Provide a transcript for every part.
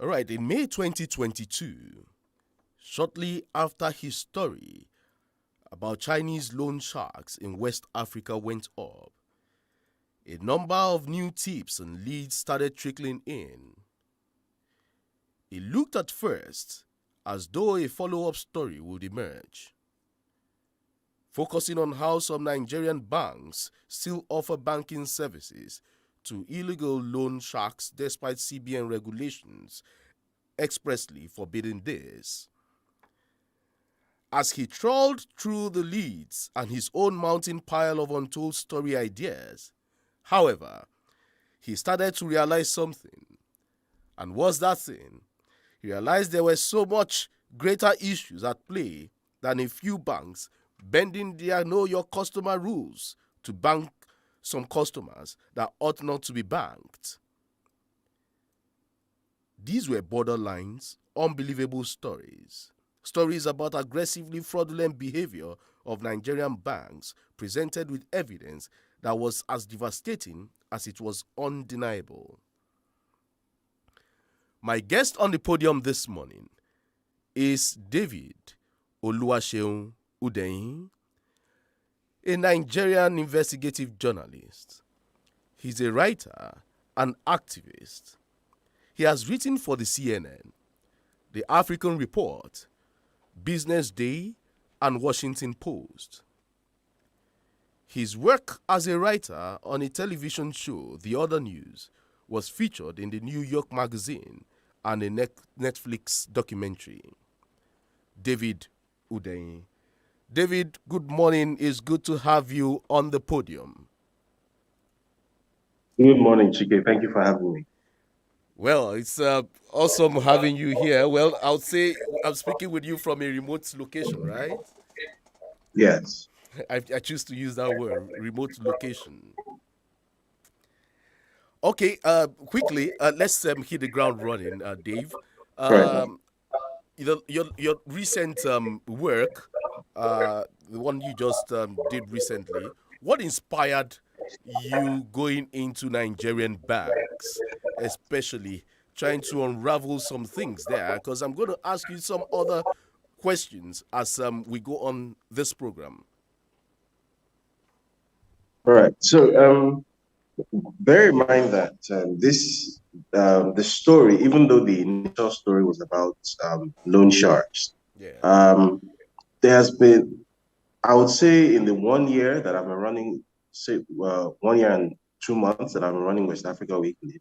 All right, in May 2022, shortly after his story about Chinese loan sharks in West Africa went up, a number of new tips and leads started trickling in. It looked at first as though a follow-up story would emerge, focusing on how some Nigerian banks still offer banking services to illegal loan sharks despite CBN regulations expressly forbidding this. As he trawled through the leads and his own mounting pile of untold story ideas, however, he started to realize something. And what's that thing? He realized there were so much greater issues at play than a few banks bending their know your customer rules to bank some customers that ought not to be banked. These were borderlines, unbelievable stories. Stories about aggressively fraudulent behavior of Nigerian banks presented with evidence that was as devastating as it was undeniable. My guest on the podium this morning is David Oluwaseun Udeyin, a Nigerian investigative journalist. He's a writer and activist. He has written for the CNN, the African Report, Business Day, and Washington Post. His work as a writer on a television show, The Other News, was featured in the New York Magazine and a Netflix documentary. David Udeyin. David, good morning. It's good to have you on the podium. Good morning, CHIKE. Thank you for having me. Well, it's awesome having you here. Well, I would say I'm speaking with you from a remote location, right? Yes. I choose to use that word, remote location. Okay, quickly, let's hit the ground running, Dave. Right. Your recent work, the one you just did recently, what inspired you going into Nigerian banks, especially trying to unravel some things there? Because I'm going to ask you some other questions as we go on this program. All right. So bear in mind that the story, even though the initial story was about loan sharks, Yeah. there has been, I would say, in the 1 year that I've been running, 1 year and 2 months that I've been running West Africa Weekly,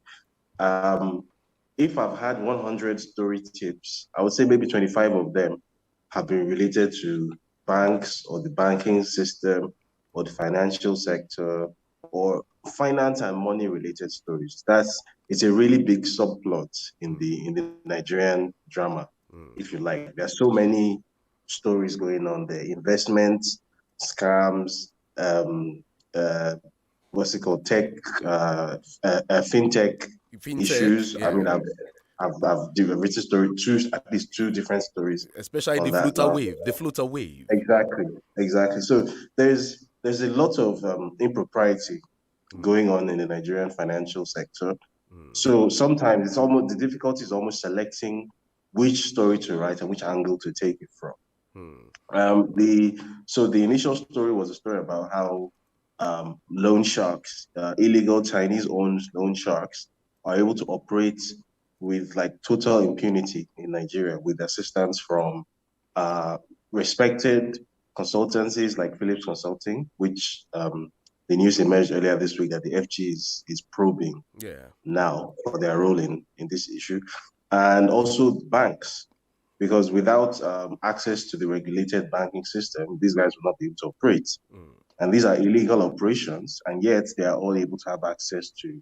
if I've had 100 story tips, I would say maybe 25 of them have been related to banks or the banking system or the financial sector or finance and money related stories. It's a really big subplot in the Nigerian drama, if you like. There's so many stories going on there: investments, scams, what's it called, fintech issues. Yeah. I mean, I've written at least two different stories, especially the floater wave. Exactly. So there's a lot of impropriety going on in the Nigerian financial sector. So sometimes the difficulty is almost selecting which story to write and which angle to take it from. The initial story was a story about how loan sharks, illegal Chinese-owned loan sharks, are able to operate with like total impunity in Nigeria with assistance from respected consultancies like Phillips Consulting, which the news emerged earlier this week that the FG is probing now for their role in this issue, and also banks. because without access to the regulated banking system, these guys will not be able to operate. And these are illegal operations, and yet they are all able to have access to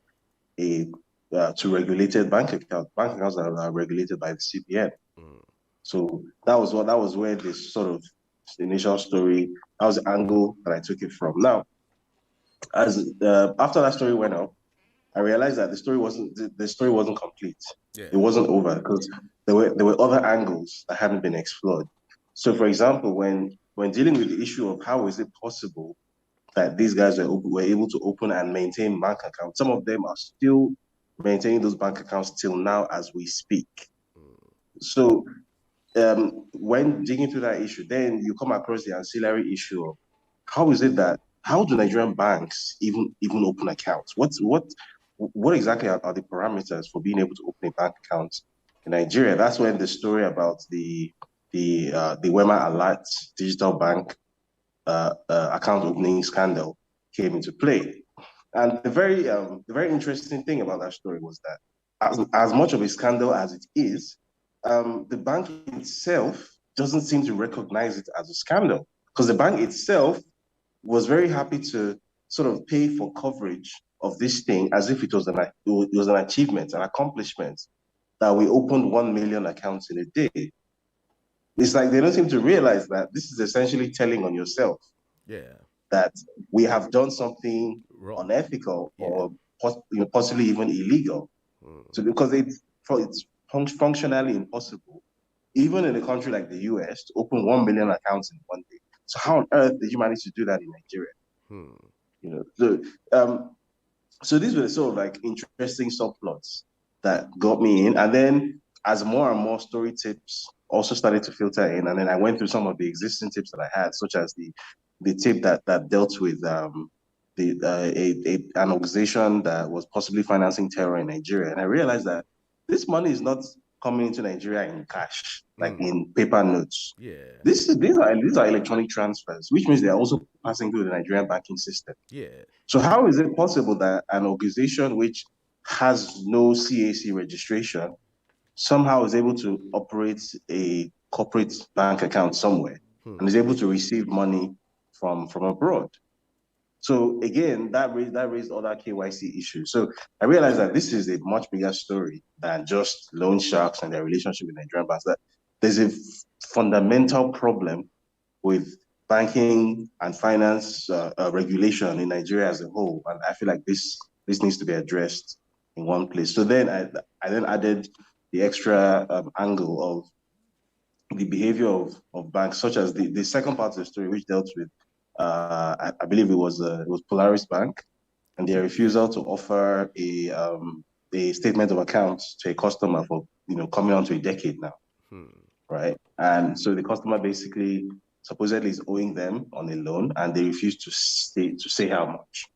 to regulated bank accounts that are regulated by the CBN. So that was where this sort of initial story, that was the angle that I took it from. Now, as after that story went up, I realized that the story wasn't complete. Yeah. It wasn't over because there were other angles that hadn't been explored. So, for example, when dealing with the issue of how is it possible that these guys were able to open and maintain bank accounts, some of them are still maintaining those bank accounts till now as we speak. So, when digging through that issue, then you come across the ancillary issue of how do Nigerian banks even open accounts? What exactly are the parameters for being able to open a bank account in Nigeria? That's when the story about the Wema Alert digital bank account opening scandal came into play. And the very interesting thing about that story was that as much of a scandal as it is, the bank itself doesn't seem to recognize it as a scandal, because the bank itself was very happy to sort of pay for coverage of this thing as if it was an achievement, an accomplishment, that we opened 1 million accounts in a day. It's like they don't seem to realize that this is essentially telling on yourself. Yeah. That we have done something wrong, unethical, or possibly even illegal. So because it's functionally impossible, even in a country like the US, to open 1 million accounts in one day. So how on earth did you manage to do that in Nigeria? So these were the sort of like interesting subplots that got me in. And then as more and more story tips also started to filter in, and then I went through some of the existing tips that I had, such as the tip that dealt with an organization that was possibly financing terror in Nigeria. And I realized that this money is not coming into Nigeria in cash, like in paper notes. Yeah. These are electronic transfers, which means they're also passing through the Nigerian banking system. Yeah. So how is it possible that an organization which has no CAC registration somehow is able to operate a corporate bank account somewhere and is able to receive money from abroad? So again, that raised other KYC issues. So I realized that this is a much bigger story than just loan sharks and their relationship with Nigerian banks. That there's a fundamental problem with banking and finance regulation in Nigeria as a whole, and I feel like this needs to be addressed in one place. So then I then added the extra angle of the behavior of banks, such as the second part of the story, which dealt with I believe it was Polaris Bank and their refusal to offer a statement of accounts to a customer for coming on to a decade now, right? And so the customer basically supposedly is owing them on a loan, and they refuse to say how much.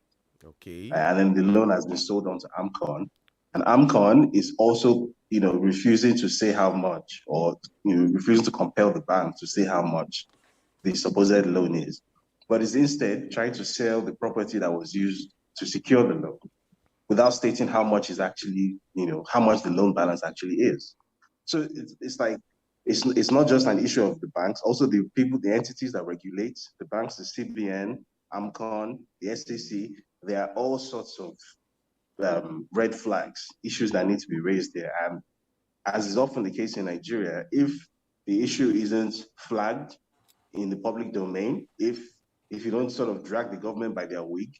Okay. And then the loan has been sold on to AMCON, and AMCON is also refusing to say how much, or refusing to compel the bank to say how much the supposed loan is, but is instead trying to sell the property that was used to secure the loan without stating how much is actually, how much the loan balance actually is. So it's like, it's not just an issue of the banks, also the entities that regulate the banks, the CBN, AMCON, the SEC, there are all sorts of red flags, issues that need to be raised there. And as is often the case in Nigeria, if the issue isn't flagged in the public domain, if you don't sort of drag the government by their wig,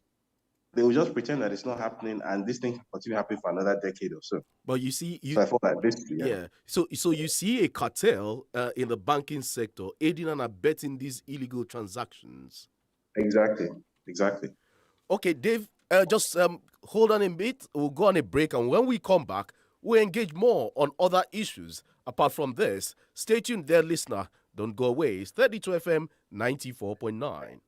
they will just pretend that it's not happening, and this thing can continue happening for another decade or so. But you see, so I thought like this, yeah. So you see a cartel in the banking sector aiding and abetting these illegal transactions. Exactly. Okay, Dave, just hold on a bit. We'll go on a break, and when we come back, we'll engage more on other issues apart from this. Stay tuned there, listener. Don't go away. It's 32 FM 94.9.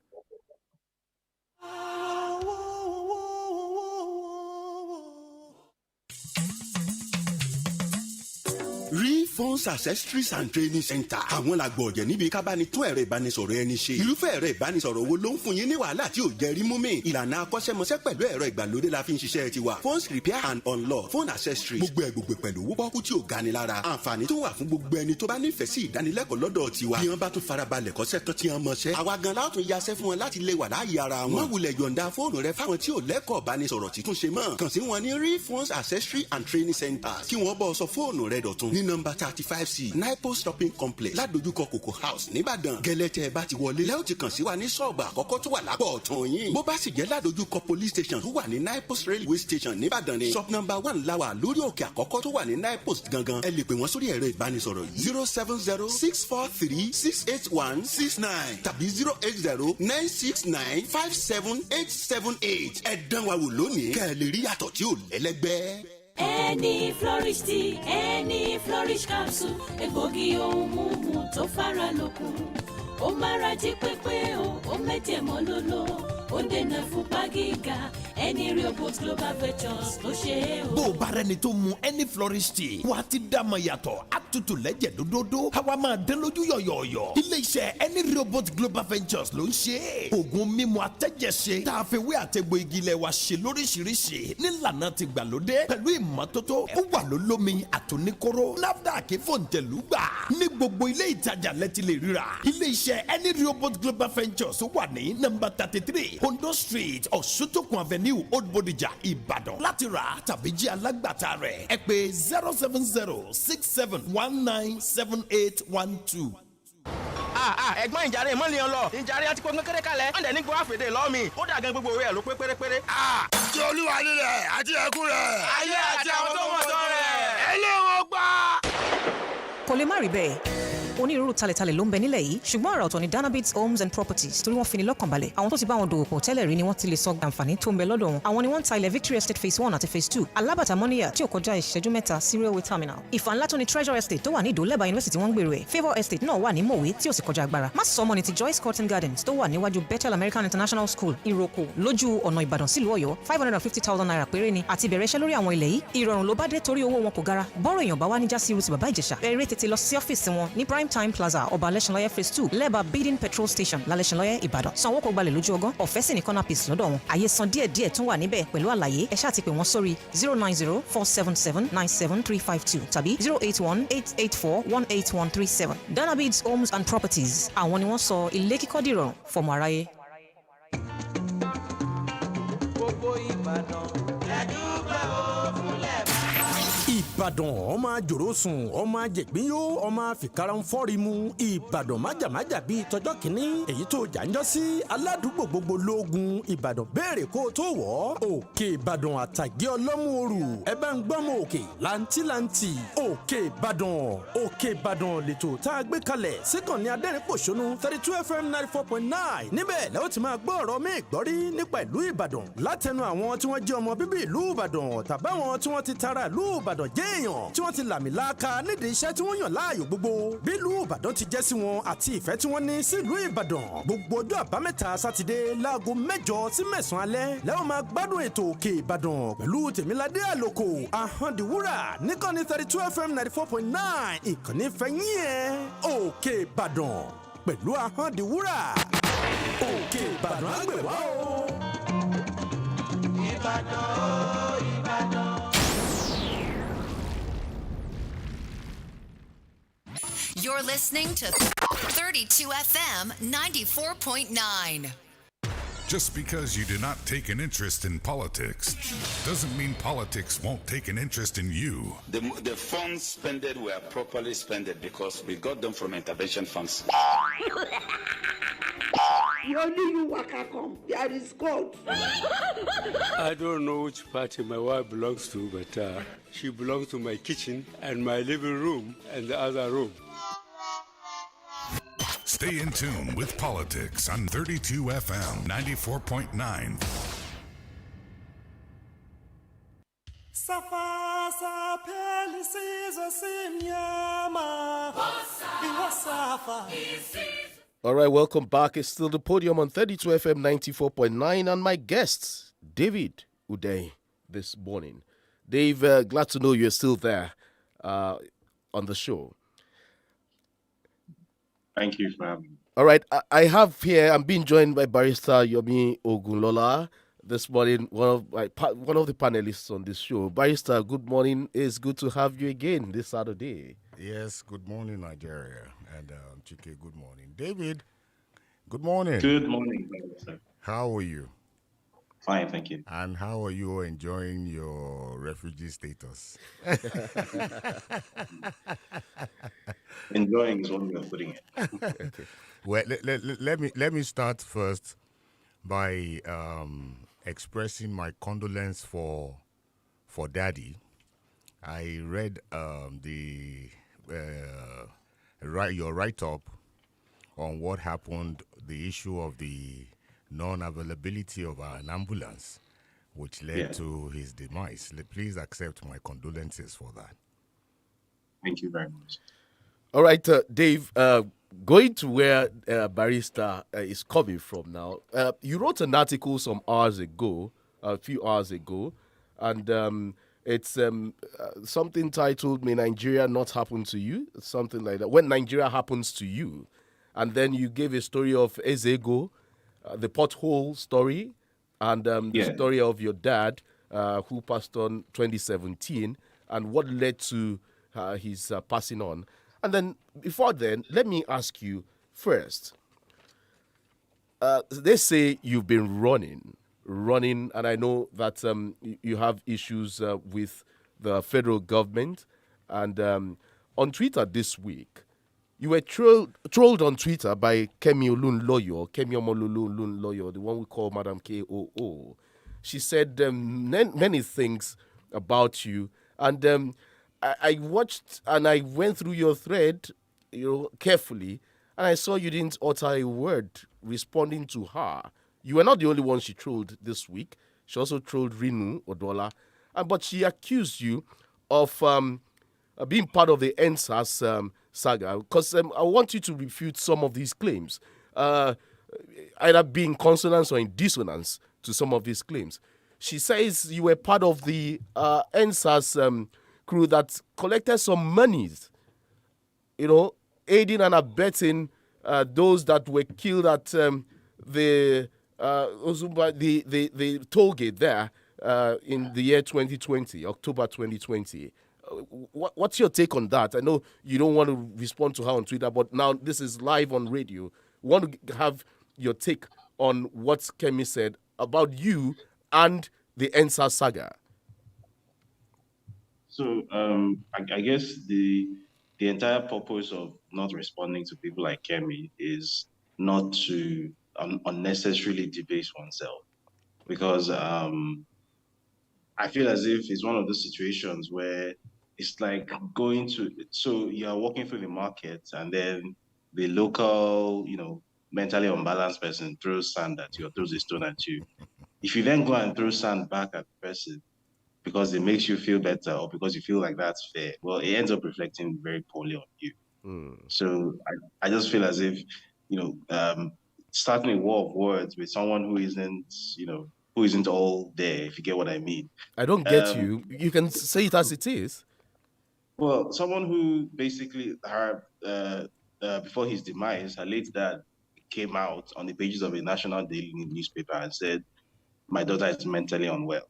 Phones Accessories and Training Center. Àwọn làgbọ̀ ọ̀jẹ̀ níbi ká bá ní tún ẹ̀rọ ìbánisọ̀rọ̀ ẹni ṣe. Irúfẹ́ ẹ̀rọ ìbánisọ̀rọ̀ wo ló ń fún yín ní wàhálà tí ò jẹ́ rí mú mi? Ìlànà akọ́ṣẹ́mọṣẹ́ pẹ̀lú ẹ̀rọ ìgbàlódé la fi ń ṣiṣẹ́ tiwa. Phones Repair and Unlock, Phone Accessories. Gbogbo pẹ̀lú owó pọ́kú tí ò gani lára. Àǹfààní tó wà fún gbogbo ẹni tó bá nífẹ̀ẹ́ sí ìdánilẹ́kọ̀ọ́ lọ́dọ̀ tiwa. Bí wọ́n bá tún farabalẹ̀ kọ́ṣẹ́ tán tí wọ́n mọṣẹ́. Àwa gan la tún yaṣẹ́ fún wọn láti lè wà láàyè ara wọn. Má wulẹ̀ yọ̀ǹda fóònù rẹ fáwọn tí ò lẹ́kọ̀ọ́ ìbánisọ̀rọ̀ títún ṣe mọ́. Kàn sí wọn ní Phones Accessories and Training Centers kí wọ́n bọ́ sọ fóònù rẹ dọ̀tun ní nọ́mbà 35C Nipple Shopping Complex ládojúkọ Cocoa House nìbàdàn. Gẹ́lẹ́tẹ̀ bá ti wọlé lẹ́yìn tí kàn sí wa ní ṣọ́ọ̀bù àkọ́kọ́ tó wà lápò ọ̀tún yín. Bó bá sì jẹ́ ládojúkọ Police Station tó wà ní Nipple Railway Station nìbàdàn ni. Shop number 1 la wà lórí òkè àkọ́kọ́ tó wà ní Nipple gangan. Ẹ lè pè wọ́n sórí ẹ̀rọ ìbánisọ̀rọ̀ yìí 070-643-68169 tàbí 080-969-57878. Ẹ dán wa wò lónìí kẹ́ ẹ lè rí yàtọ̀ tí ò lẹ́lẹ́gbẹ́. Any Flourish tea, any Flourish capsule, egbògi ohun mímu tó fara lókun. Ó mára jí pépé o, ó mẹ́jẹ̀ mọ́ lóló, ó dènà ìfúnpá gíga. Any Robot Global Ventures ló ṣe é o. Bó o bá rẹni tó mu any Flourish tea, wà á ti dá mọ̀ yàtọ̀, á tutù lẹ́jẹ̀ dódódó, àwa máa dán lójú yọ̀yọ̀yọ̀. Ilé-iṣẹ́ any Robot Global Ventures ló ń ṣe é. Ògùn mímu atẹ́jẹ̀ṣe tá a fi wé àtẹ̀gbò igi ilẹ̀ wa ṣe lóríṣiríṣi nílànà ti gbàlódé pẹ̀lú ìmọ́tótó. Ó wà lólómi àtòníkóró. NAFDAC fòǹtẹ̀lú gbà. Ní gbogbo ilé ìtajà lẹ́tí lè ríra. Ilé-iṣẹ́ any Robot Global Ventures wà ní nọ́mbà 33 Ondo Street, Ọ̀ṣuntòkun Avenue, Old Bodija, Ìbàdàn. Láti rà tàbí jí alágbàtà rẹ̀ ẹ pè 07067197812. Ẹ̀gbọ́n ìjàre mọ́ lèèyàn lọ ìjàre àti kóńgó kéré kalẹ̀ ọ̀dẹ̀ ní gbọ́ àfẹ́dẹ́ lọ́ọ̀mì ó dà gan gbogbo òwe ẹ̀ ló pé pérépéré. Tí olúwa nílẹ̀ àti ẹkún rẹ̀. Ayé àti àwọn tó mọ̀ tán rẹ̀. Ẹlẹ́wọ̀n gbà. Kò lè má rí bẹ́ẹ̀. Onírúurú talẹ̀talẹ̀ ló ń bẹ nílẹ̀ yìí ṣùgbọ́n àrà ọ̀tọ̀ ni Danabits Homes and Properties torí wọ́n fi ni lọ́kàn balẹ̀. Àwọn tó ti bá wọn dòwò pọ̀ tẹ́lẹ̀ rí ni wọ́n ti lè sọ àǹfààní tó ń bẹ lọ́dọ̀ wọn. Àwọn ni wọ́n ń ta ilẹ̀ Victory Estate Phase 1 àti Phase 2 alábàtà mọ́níyà tí ò kọjá ìṣẹ́jú mẹ́ta sí railway terminal. Ìfà ńlá tó ni Treasure Estate tó wà ní Ìdó lẹ́bàá University wọ́n ń gbèrò ẹ̀. Favour Estate náà wà ní Mòwe tí ò sì kọjá agbára. Má sọ ọmọ ni ti Joyce Cotton Gardens tó wà níwájú Bethel American International School Ìrókò lójú ọ̀nà Ìbàdàn sílùú Ọ̀yọ́ 550,000 naira péré ni àti bẹ̀rẹ̀ iṣẹ́ lórí àwọn ilẹ̀ yìí. Ìrọ̀rùn ló bá dé torí owó wọn kò gara. Bọ́rọ̀ èèyàn bá wá ní jásí irú ti bàbá Ìjẹ̀ṣà. Eré tètè lọ sí ọ́fíìsì wọn ní Prime Time Plaza Ọba Alẹ́ṣinlọ́yẹ́ Phase 2 lẹ́bàá Bidin Petrol Station lálẹ́ṣinlọ́yẹ́ Ìbàdàn. Sanwó kò gbalẹ̀ lójú ọgán ọ̀fẹ́ sì ní corner piece lọ́dọ̀ wọn. Àyè san díẹ̀díẹ̀ tún wà níbẹ̀ pẹ̀lú àlàyé ẹ ṣáà ti pè wọ́n sórí 090-477-97352 tàbí 081-884-18137. Danabits Homes and Properties àwọn ni wọ́n sọ ilé kíkọ́ dìrọ̀rùn fọmọ aráyé. Gbogbo Ìbàdàn lẹ́dúgbẹ́ ó fúnlẹ̀ bàbá. Ìbàdàn ọmọ àjòrò sùn ọmọ àjẹgbín yó ọmọ àfikàrà ń fọ́ọ̀rì mu Ìbàdàn májàmájà bíi tọjọ́ kìíní èyí tó jàǹjọ́ sí aládùúgbò gbogbo lóògùn Ìbàdàn béèrè kó o tó wọ̀ Òkè Ìbàdàn àtàgé ọlọ́mú òru ẹ bá ń gbọ́mọ òkè làǹtìlàǹtì Òkè Ìbàdàn lẹ́tọ̀ tá a gbé kalẹ̀ síkànnì adẹ́rìn-pòṣónú 32 FM 94.9 níbẹ̀ lẹ́wọ̀n ti máa gbọ́ ọ̀rọ̀ mi ìgbọ́rí nípa ìlú Ìbàdàn látẹnu àwọn tí wọ́n jẹ́ ọmọ bíbí ìlú Ìbàdàn tàbáwọn tí wọ́n ti tara ìlú Ìbàdàn jẹ́ èèyàn tí wọ́n ti làmìlaka nídìí iṣẹ́ tí wọ́n yàn láàyò gbogbo bí ìlú Ìbàdàn ti jẹ́ sí wọn àti ìfẹ́ tí wọ́n ní sí ìlú Ìbàdàn gbogbo ọjọ́ àbámẹ́ta sátidé láago 8 sí 9 alẹ́ lẹ́wọ̀n máa gbádùn ètò Òkè Ìbàdàn pẹ̀lú Tèmiládé Àlòkò Àhàndìwúrà níkànnì 32 FM 94.9 ìkànnì fẹ̀yìn ẹ̀ Òkè Ìbàdàn pẹ̀lú Àhàndìwúrà Òkè Ìbàdàn àgbèwá o. Ìbàdàn. You're listening to 32 FM 94.9. Just because you do not take an interest in politics doesn't mean politics won't take an interest in you. The funds spent were properly spent because we got them from intervention funds. You only you waka come. There is God. I don't know which party my wife belongs to, but she belongs to my kitchen and my living room and the other room. Stay in tune with politics on 32 FM 94.9. All right, welcome back. It's still the Podium on 32 FM 94.9 and my guest, David Udeh, this morning. Dave, glad to know you're still there. on the show. Thank you for having me. All right, I have here. I'm being joined by Barrister Yomi Ogunlola this morning. One of the panelists on this show. Barrister, good morning. It's good to have you again this Saturday. Yes, good morning, Nigeria, and Chike. Good morning, David. Good morning. Good morning, sir. How are you? Fine, thank you. And how are you enjoying your refugee status? Enjoying is one way of putting it. Okay. Well, let me start first by expressing my condolence for Daddy. I read your write-up on what happened, the issue of the non-availability of an ambulance, which led to his demise. Please accept my condolences for that. Thank you very much. All right, Dave, going to where Barrister is coming from now, you wrote an article a few hours ago, and it's something titled, "May Nigeria Not Happen to You?" Something like that. When Nigeria happens to you. And then you gave a story of Ezego, the pothole story, and the story of your dad who passed on 2017, and what led to his passing on. And then, before then, let me ask you first. They say you've been running, and I know that you have issues with the federal government. And on Twitter this week, you were trolled on Twitter by Kemi Omololu, the one we call Madam KOO. She said many things about you, and I watched and I went through your thread, carefully, and I saw you didn't utter a word responding to her. You were not the only one she trolled this week. She also trolled Rinu Odola, but she accused you of being part of the NSAS saga, because I want you to refute some of these claims, either be in consonance or in dissonance to some of these claims. She says you were part of the NSAS crew that collected some monies, aiding and abetting those that were killed at the toll gate there in the year 2020, October 2020. What's your take on that? I know you don't want to respond to her on Twitter, but now this is live on radio. We want to have your take on what Kemi said about you and the NSAS saga. So I guess the entire purpose of not responding to people like Kemi is not to unnecessarily debase oneself, because I feel as if it's one of those situations where it's like so you're walking through the market and then the local, mentally unbalanced person throws sand at you or throws a stone at you. If you then go and throw sand back at the person because it makes you feel better or because you feel like that's fair, well, it ends up reflecting very poorly on you. So I just feel as if, starting a war of words with someone who isn't all there, if you get what I mean. I don't get you. You can say it as it is. Well, someone who basically, before his demise, her late dad came out on the pages of a national daily newspaper and said, "My daughter is mentally unwell.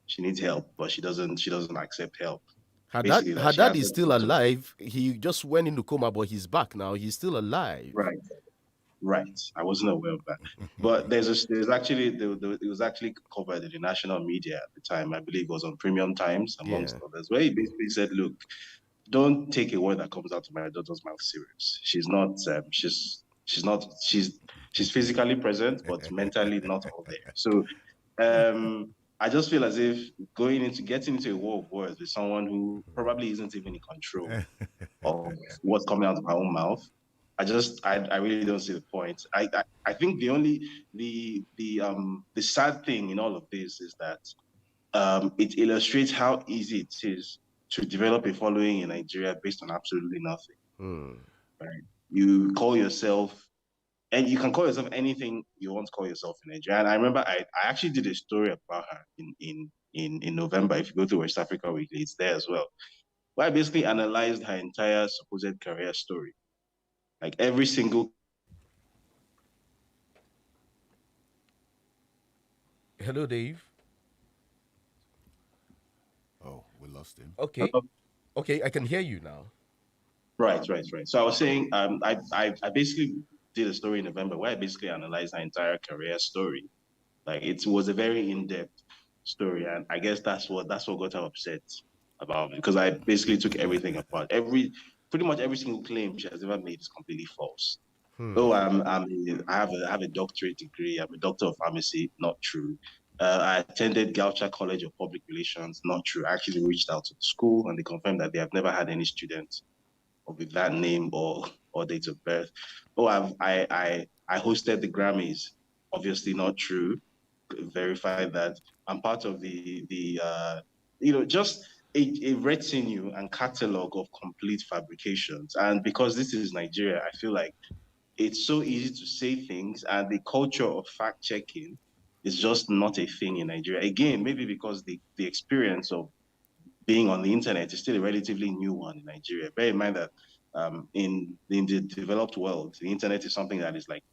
She needs help, but she doesn't accept help." Her dad is still alive. He just went into coma, but he's back now. He's still alive. Right. I wasn't aware of that. But it was actually covered in the national media at the time. I believe it was on Premium Times, amongst others, where he basically said, "Look, don't take a word that comes out of my daughter's mouth serious. She's not. She's physically present, but mentally not all there." So, I just feel as if getting into a war of words with someone who probably isn't even in control of what's coming out of my own mouth, I really don't see the point. I think the sad thing in all of this is that it illustrates how easy it is to develop a following in Nigeria based on absolutely nothing. Right? You call yourself, and you can call yourself anything you want to call yourself in Nigeria. And I remember I actually did a story about her in November. If you go to West Africa Weekly, it's there as well. where I basically analyzed her entire supposed career story. Like every single. Hello, Dave. Oh, we lost him. Okay. Okay, I can hear you now. Right. So I was saying, I basically did a story in November where I basically analyzed her entire career story. Like it was a very in-depth story, and I guess that's what got her upset about it, because I basically took everything apart. Pretty much every single claim she has ever made is completely false. Oh, I have a doctorate degree. I'm a doctor of pharmacy. Not true. I attended Gaucha College of Public Relations. Not true. I actually reached out to the school and they confirmed that they have never had any students with that name or date of birth. Oh, I hosted the Grammys. Obviously not true. Verified that. I'm part of just a retinue and catalog of complete fabrications. And because this is Nigeria, I feel like it's so easy to say things, and the culture of fact checking is just not a thing in Nigeria. Again, maybe because the experience of being on the internet is still a relatively new one in Nigeria. Bear in mind that in the developed world, the internet is something that is like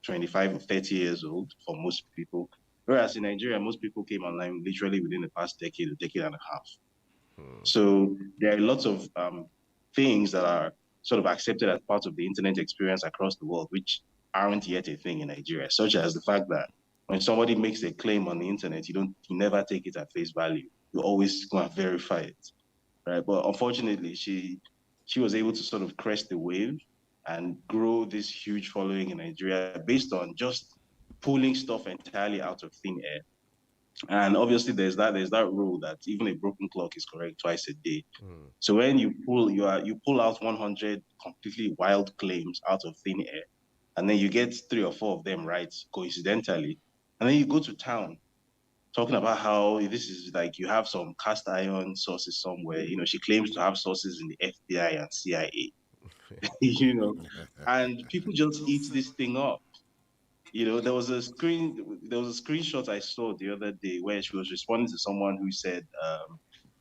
25 or 30 years old for most people. Whereas in Nigeria, most people came online literally within the past decade and a half. So there are lots of things that are sort of accepted as part of the internet experience across the world, which aren't yet a thing in Nigeria, such as the fact that when somebody makes a claim on the internet, you never take it at face value. You always go and verify it, right? But unfortunately, she was able to sort of crest the wave and grow this huge following in Nigeria based on just pulling stuff entirely out of thin air. And obviously, there's that rule that even a broken clock is correct twice a day. So when you pull out 100 completely wild claims out of thin air, and then you get 3 or 4 of them right coincidentally, and then you go to town talking about how this is like you have some cast iron sources somewhere. She claims to have sources in the FBI and CIA. And people just eat this thing up. There was a screenshot I saw the other day where she was responding to someone who said,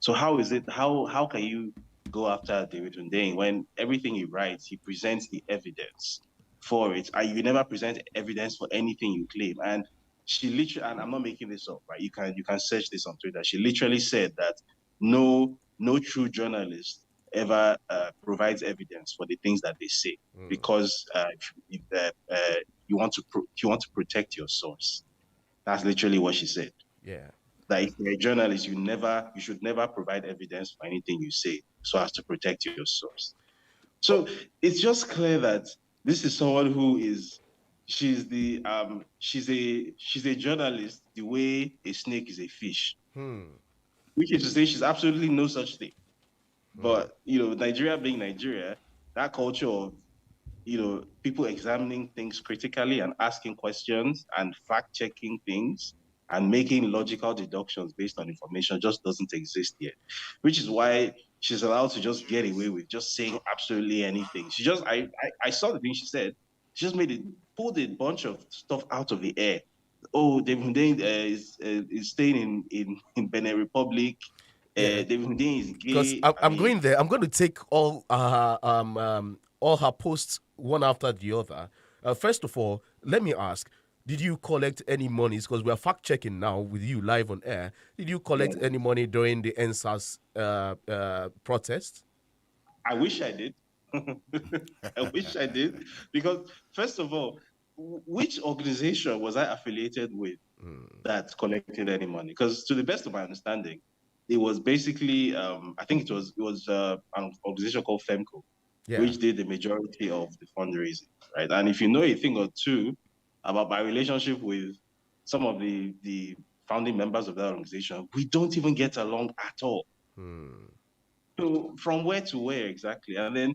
so how can you go after David Hundeyin when everything he writes, he presents the evidence for it, and you never present evidence for anything you claim? And she literally, and I'm not making this up, right? You can search this on Twitter. She literally said that no true journalist ever provides evidence for the things that they say, because you want to protect your source. That's literally what she said. Yeah. That if you're a journalist, you should never provide evidence for anything you say so as to protect your source. So it's just clear that this is someone who she's a journalist the way a snake is a fish. Which is to say she's absolutely no such thing. But Nigeria being Nigeria, that culture of people examining things critically and asking questions and fact-checking things and making logical deductions based on information just doesn't exist yet, which is why she's allowed to just get away with just saying absolutely anything. I saw the thing she said. She just pulled a bunch of stuff out of the air. Oh, David Hundeyin is staying in Benin Republic. David Hundeyin is gay. Because I'm going there. I'm going to take all her posts one after the other. First of all, let me ask, did you collect any monies? Because we are fact-checking now with you live on air. Did you collect any money during the NSAS protest? I wish I did. I wish I did. Because, first of all, which organization was I affiliated with that collected any money? Because to the best of my understanding, it was basically, I think it was an organization called FEMCO, which did the majority of the fundraising, right? And if you know a thing or two about my relationship with some of the founding members of that organization, we don't even get along at all. So from where to where exactly? And then,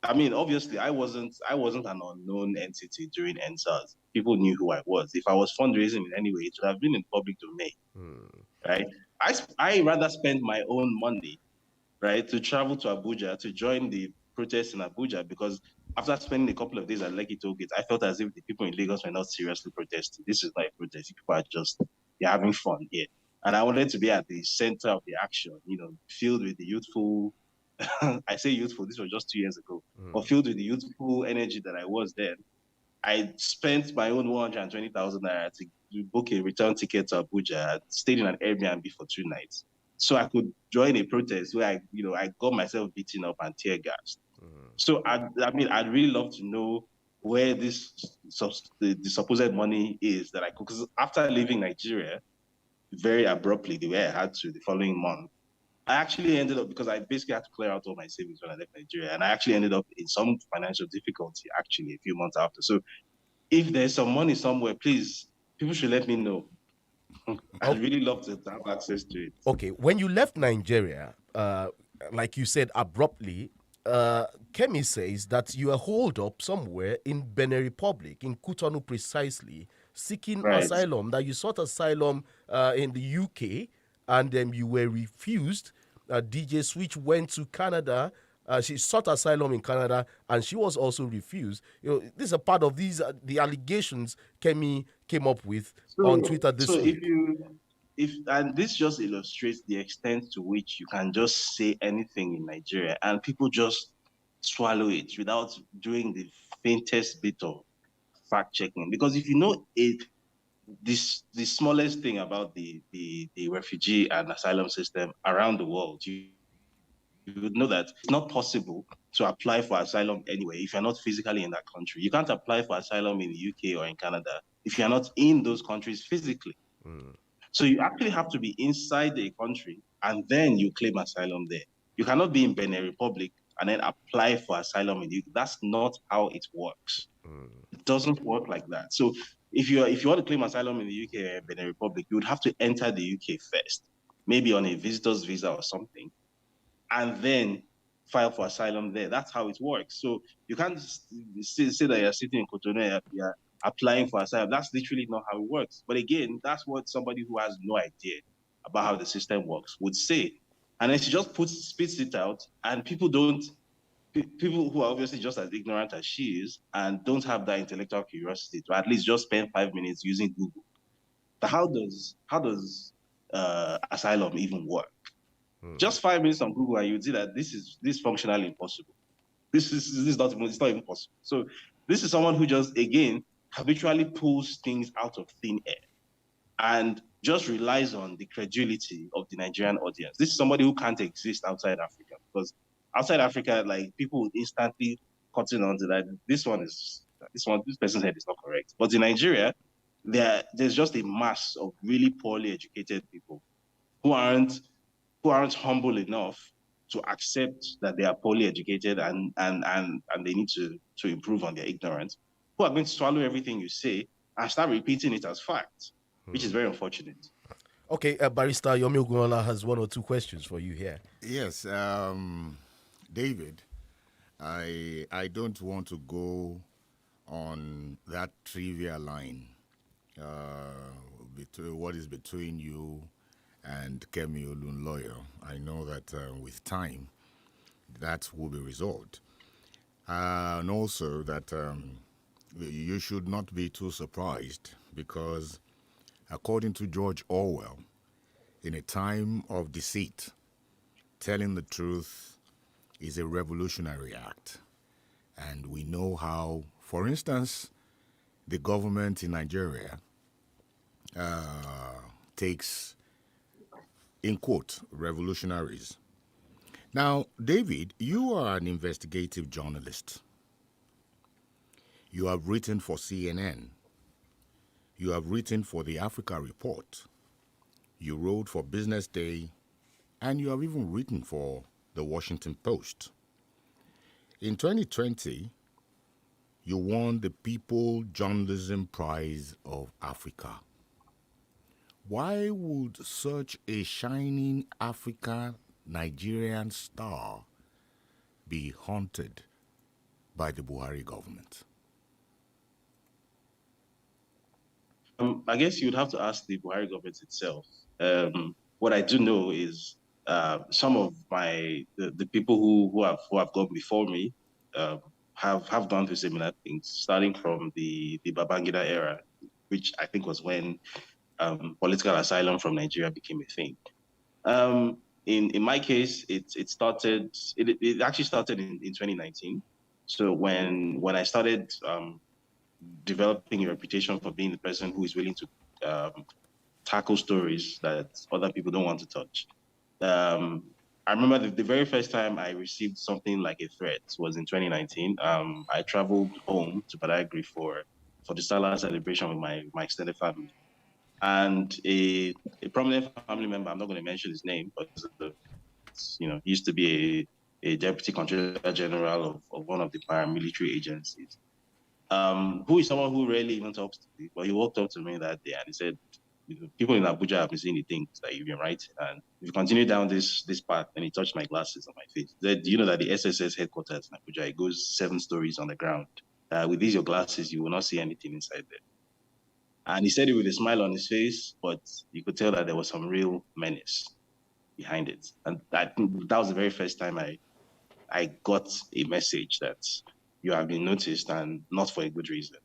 I mean, obviously, I wasn't an unknown entity during NSAS. People knew who I was. If I was fundraising in any way, it would have been in public domain, right? I rather spend my own money, right, to travel to Abuja to join the protests in Abuja, because after spending a couple of days at Lekki toll gate, I felt as if the people in Lagos were not seriously protesting. This is not a protest. People are they're having fun here. And I wanted to be at the center of the action, filled with the youthful I say youthful, this was just 2 years ago, but filled with the youthful energy that I was then, I spent my own 120,000 naira to book a return ticket to Abuja, stayed in an Airbnb for 2 nights. So I could join a protest where I got myself beaten up and tear gassed. So I'd really love to know where the supposed money is that I could, because after leaving Nigeria very abruptly, the way I had to the following month, I actually ended up, because I basically had to clear out all my savings when I left Nigeria, and I actually ended up in some financial difficulty actually a few months after. So if there's some money somewhere, please, people should let me know. I'd really love to have access to it. Okay, when you left Nigeria, like you said, abruptly, Kemi says that you were holed up somewhere in Benin Republic, in Cotonou precisely, seeking asylum, that you sought asylum in the UK, and then you were refused. DJ Switch went to Canada. She sought asylum in Canada, and she was also refused. This is a part of these the allegations Kemi came up with on Twitter this week. And this just illustrates the extent to which you can just say anything in Nigeria, and people just swallow it without doing the faintest bit of fact checking. Because if you know the smallest thing about the refugee and asylum system around the world, you would know that it's not possible to apply for asylum anyway if you're not physically in that country. You can't apply for asylum in the UK or in Canada if you're not in those countries physically. So you actually have to be inside the country and then you claim asylum there. You cannot be in Benin Republic and then apply for asylum in the UK. That's not how it works. It doesn't work like that. So if you want to claim asylum in the UK or Benin Republic, you would have to enter the UK first, maybe on a visitor's visa or something, and then file for asylum there. That's how it works. So you can't say that you're sitting in Cotonou, you're applying for asylum. That's literally not how it works. But again, that's what somebody who has no idea about how the system works would say. And then she just spits it out, and people who are obviously just as ignorant as she is and don't have that intellectual curiosity to at least just spend 5 minutes using Google. But how does asylum even work? Just 5 minutes on Google and you'd see that this is functionally impossible. It's not even possible. So this is someone who just, again, habitually pulls things out of thin air and just relies on the credulity of the Nigerian audience. This is somebody who can't exist outside Africa, because outside Africa, like, people would instantly cut in onto that. This person's head is not correct. But in Nigeria, there's just a mass of really poorly educated people who aren't humble enough to accept that they are poorly educated and they need to improve on their ignorance, who are going to swallow everything you say and start repeating it as fact, which is very unfortunate. Okay, Barrister Yomi Ogunlola has 1 or 2 questions for you here. Yes, David, I don't want to go on that trivia line between what is between you and Kemi Olunloyo. I know that with time, that will be resolved. And also that you should not be too surprised, because according to George Orwell, in a time of deceit, telling the truth is a revolutionary act. And we know how, for instance, the government in Nigeria takes, in quote, revolutionaries. Now, David, you are an investigative journalist. You have written for CNN. You have written for the Africa Report. You wrote for Business Day, and you have even written for the Washington Post. In 2020, you won the People Journalism Prize of Africa. Why would such a shining African-Nigerian star be haunted by the Buhari government? I guess you would have to ask the Buhari government itself. What I do know is some of the people who have gone before me have gone through similar things, starting from the Babangida era, which I think was when political asylum from Nigeria became a thing. in my case, it actually started in 2019. So when I started developing a reputation for being the person who is willing to tackle stories that other people don't want to touch. I remember the very first time I received something like a threat was in 2019. I traveled home to Badagry for the Salah celebration with my extended family. And a prominent family member, I'm not going to mention his name, but he used to be a deputy controller general of one of the paramilitary agencies, who is someone who rarely even talks to me. But he walked up to me that day and he said, people in Abuja have been seeing the things that you've been writing. And if you continue down this path, and he touched my glasses on my face. Do you know that the SSS headquarters in Abuja, it goes 7 stories on the ground. With these your glasses, you will not see anything inside there. And he said it with a smile on his face, but you could tell that there was some real menace behind it. And that was the very first time I got a message that you have been noticed, and not for a good reason.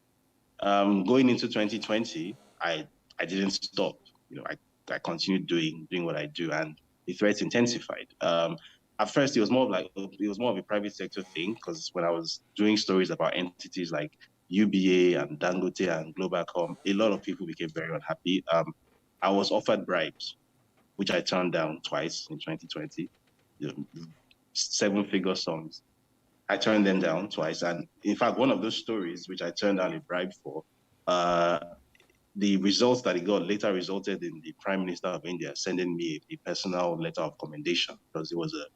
Going into 2020, I didn't stop. I continued doing what I do, and the threats intensified. At first, it was more of a private sector thing, because when I was doing stories about entities like UBA and Dangote and Globalcom, a lot of people became very unhappy. I was offered bribes, which I turned down twice in 2020. 7-figure sums. I turned them down twice. And in fact, one of those stories, which I turned down a bribe for, the results that it got later resulted in the Prime Minister of India sending me a personal letter of commendation, because it was a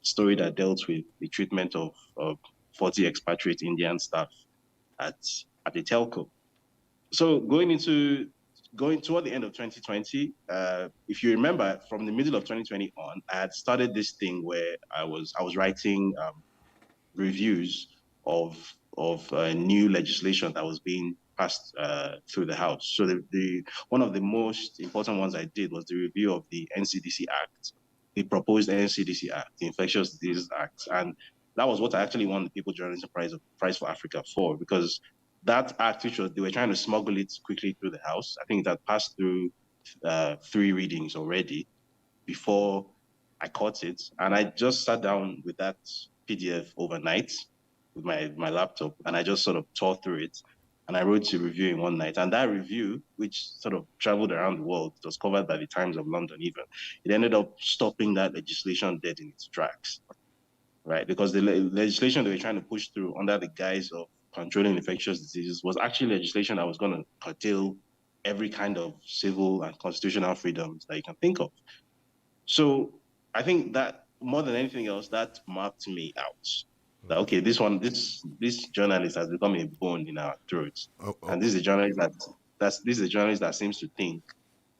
story that dealt with the treatment of 40 expatriate Indian staff at a telco. So going toward the end of 2020, if you remember, from the middle of 2020 on, I had started this thing where I was writing reviews of new legislation that was being passed through the House. So the one of the most important ones I did was the review of the Ncdc Act, the proposed Ncdc Act, the Infectious Diseases Act, and that was what I actually won the People Journalism Prize for Africa for, because that act, which they were trying to smuggle it quickly through the House. I think that passed through 3 readings already before I caught it, and I just sat down with that PDF overnight with my laptop, and I just sort of tore through it, and I wrote a review in one night. And that review, which sort of traveled around the world, it was covered by the Times of London even, it ended up stopping that legislation dead in its tracks, right? Because the legislation they were trying to push through under the guise of controlling infectious diseases was actually legislation that was going to curtail every kind of civil and constitutional freedoms that you can think of. So I think that more than anything else, that marked me out. That, okay, this journalist has become a bone in our throats, and this is a journalist that seems to think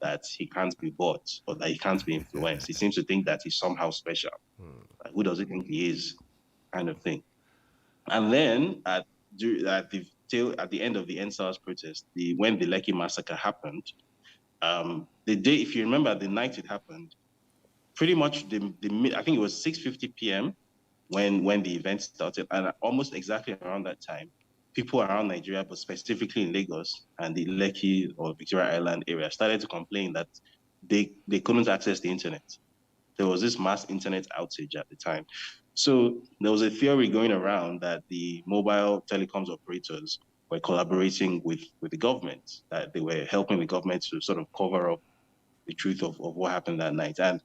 that he can't be bought or that he can't be influenced. He seems to think that he's somehow special. Like, who does he think he is, kind of thing. And then at the end of the EndSARS protest, when the Lekki massacre happened, the day, if you remember, the night it happened, pretty much I think it was 6:50 p.m. when the event started, and almost exactly around that time, people around Nigeria, but specifically in Lagos and the Lekki or Victoria Island area, started to complain that they couldn't access the internet. There was this mass internet outage at the time. So there was a theory going around that the mobile telecoms operators were collaborating with the government, that they were helping the government to sort of cover up the truth of what happened that night. And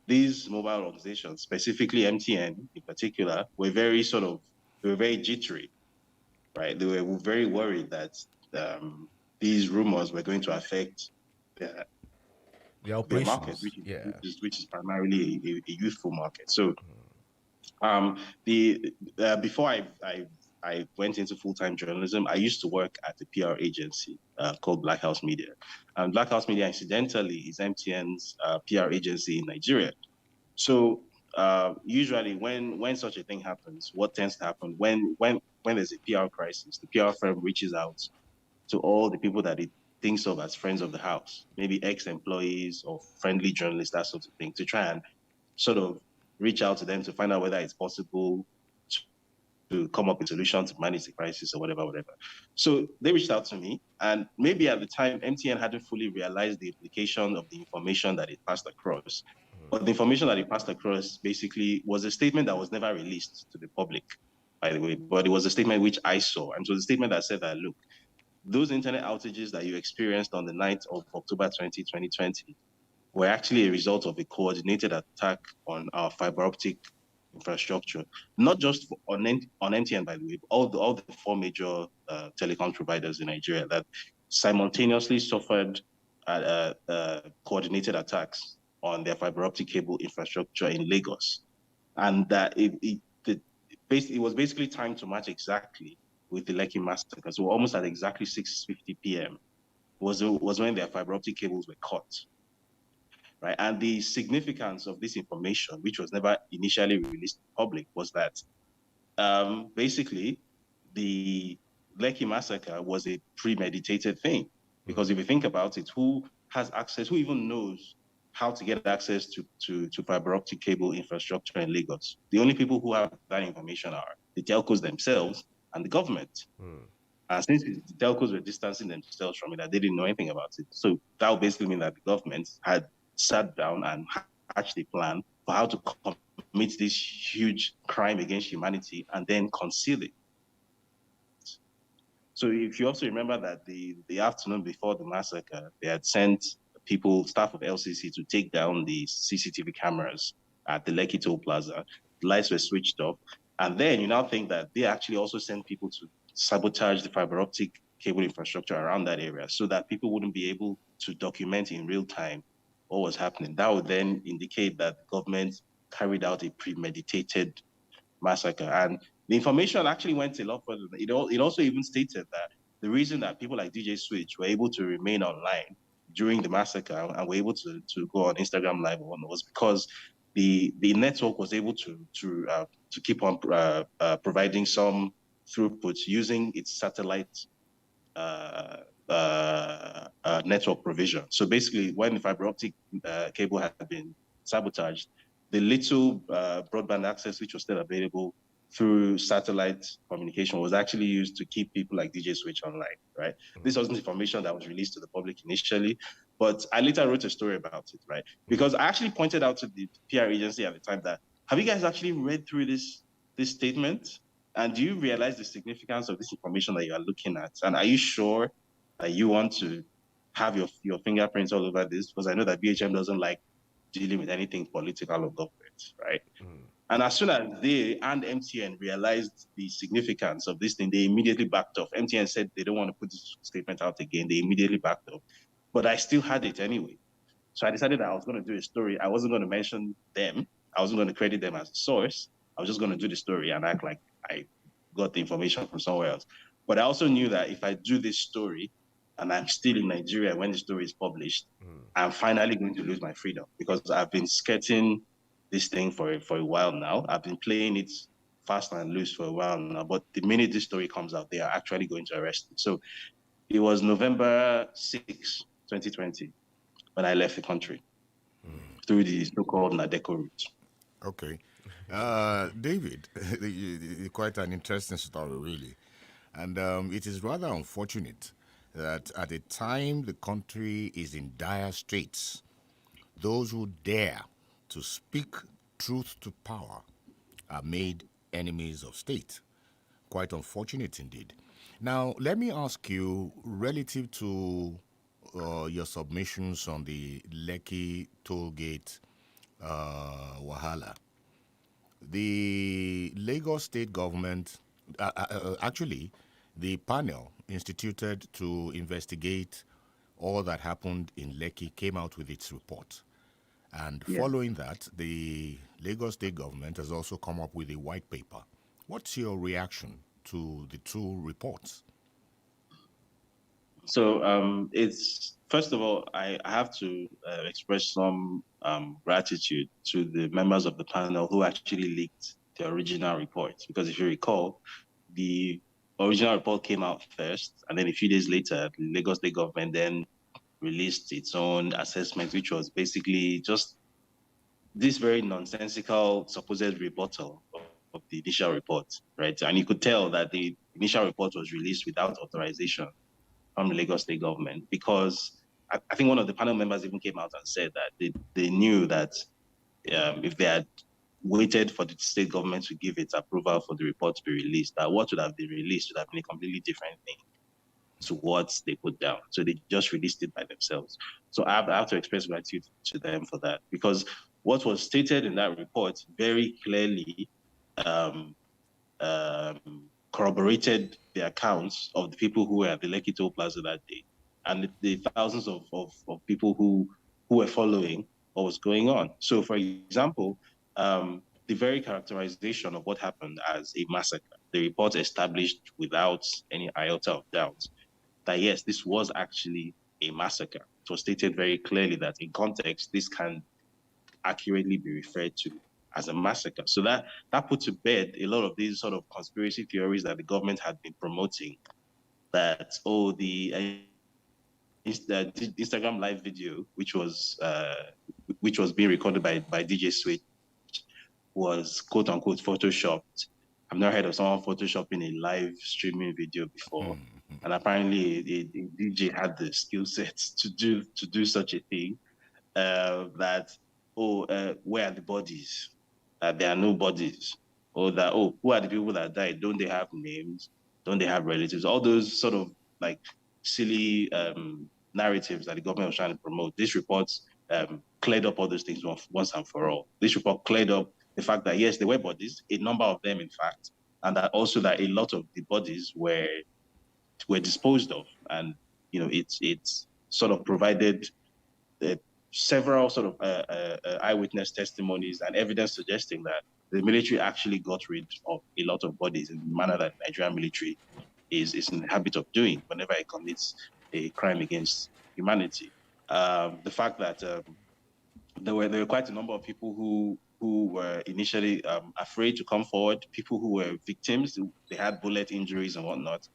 these mobile organizations, specifically MTN in particular, were very jittery, right? They were very worried that these rumors were going to affect the market, which is primarily a youthful market. So before I went into full-time journalism, I used to work at a PR agency called Black House Media. And Black House Media, incidentally, is MTN's PR agency in Nigeria. So usually when such a thing happens, what tends to happen when there's a PR crisis, the PR firm reaches out to all the people that it thinks of as friends of the house, maybe ex-employees or friendly journalists, that sort of thing, to try and sort of reach out to them to find out whether it's possible to come up with a solution to manage the crisis or whatever. So they reached out to me, and maybe at the time, MTN hadn't fully realized the implication of the information that it passed across. But the information that he passed across basically was a statement that was never released to the public, by the way, but it was a statement which I saw. And so the statement that said that, look, those internet outages that you experienced on the 9th of October 2020 were actually a result of a coordinated attack on our fiber optic infrastructure, not just on MTN, by the way, but all the four major telecom providers in Nigeria that simultaneously suffered coordinated attacks on their fiber optic cable infrastructure in Lagos. And that it was basically timed to match exactly with the Lekki massacre. So almost at exactly 6:50 p.m. was when their fiber optic cables were cut. Right? And the significance of this information, which was never initially released to the public, was that basically the Lekki massacre was a premeditated thing. Because if you think about it, who has access, who even knows how to get access to fiber optic cable infrastructure in Lagos? The only people who have that information are the telcos themselves and the government. And since the telcos were distancing themselves from it, they didn't know anything about it. So that would basically mean that the government had sat down and hatched a plan for how to commit this huge crime against humanity and then conceal it. So if you also remember that the afternoon before the massacre, they had sent staff of LCC, to take down the CCTV cameras at the Lekki Toll Plaza. The lights were switched off. And then you now think that they actually also sent people to sabotage the fiber optic cable infrastructure around that area so that people wouldn't be able to document in real time what was happening. That would then indicate that the government carried out a premeditated massacre. And the information actually went a lot further. It also even stated that the reason that people like DJ Switch were able to remain online during the massacre and were able to go on Instagram Live was because the network was able to keep on providing some throughput using its satellite network provision. So basically, when the fiber optic cable had been sabotaged, the little broadband access which was still available through satellite communication was actually used to keep people like DJ Switch online, right? This wasn't information that was released to the public initially, but I later wrote a story about it, right? Because I actually pointed out to the PR agency at the time that, have you guys actually read through this statement? And do you realize the significance of this information that you are looking at? And are you sure that you want to have your fingerprints all over this? Because I know that BHM doesn't like dealing with anything political or government, right? And as soon as they and MTN realized the significance of this thing, they immediately backed off. MTN said they don't want to put this statement out again. They immediately backed off. But I still had it anyway. So I decided that I was going to do a story. I wasn't going to mention them. I wasn't going to credit them as a source. I was just going to do the story and act like I got the information from somewhere else. But I also knew that if I do this story and I'm still in Nigeria when the story is published, I'm finally going to lose my freedom because I've been skirting this thing for a while now. I've been playing it fast and loose for a while now. But the minute this story comes out, they are actually going to arrest me. So it was November 6, 2020, when I left the country through the so-called Nadeko route. Okay. David, quite an interesting story, really. And it is rather unfortunate that at a time the country is in dire straits, those who dare to speak truth to power are made enemies of state. Quite unfortunate indeed. Now, let me ask you, relative to your submissions on the Lekki toll gate Wahala, the Lagos state government, actually, the panel instituted to investigate all that happened in Lekki came out with its report. And following that, the Lagos state government has also come up with a white paper. What's your reaction to the two reports? So it's, first of all, I have to express some gratitude to the members of the panel who actually leaked the original report. Because if you recall, the original report came out first, and then a few days later, the Lagos state government then released its own assessment, which was basically just this very nonsensical supposed rebuttal of the initial report, right? And you could tell that the initial report was released without authorization from the Lagos state government, because I think one of the panel members even came out and said that they knew that if they had waited for the state government to give its approval for the report to be released, that what would have been released would have been a completely different thing to what they put down. So they just released it by themselves. So I have to express gratitude to them for that, because what was stated in that report very clearly corroborated the accounts of the people who were at the Lekki Toll Plaza that day, and the thousands of people who were following what was going on. So, for example, the very characterization of what happened as a massacre, the report established without any iota of doubt that, yes, this was actually a massacre. It was stated very clearly that in context, this can accurately be referred to as a massacre. So that put to bed a lot of these sort of conspiracy theories that the government had been promoting, that, the Instagram live video, which was being recorded by DJ Switch, was quote unquote photoshopped. I've never heard of someone photoshopping a live streaming video before. And apparently the DJ had the skill sets to do such a thing. Where are the bodies? There are no bodies. Or that, who are the people that died? Don't they have names? Don't they have relatives? All those sort of like silly narratives that the government was trying to promote. This report cleared up all those things once and for all. This report cleared up the fact that, yes, there were bodies, a number of them, in fact, and that also that a lot of the bodies were disposed of. And, it's sort of provided several sort of eyewitness testimonies and evidence suggesting that the military actually got rid of a lot of bodies in the manner that the Nigerian military is in the habit of doing whenever it commits a crime against humanity. The fact that there were quite a number of people who were initially afraid to come forward, people who were victims, they had bullet injuries and whatnot,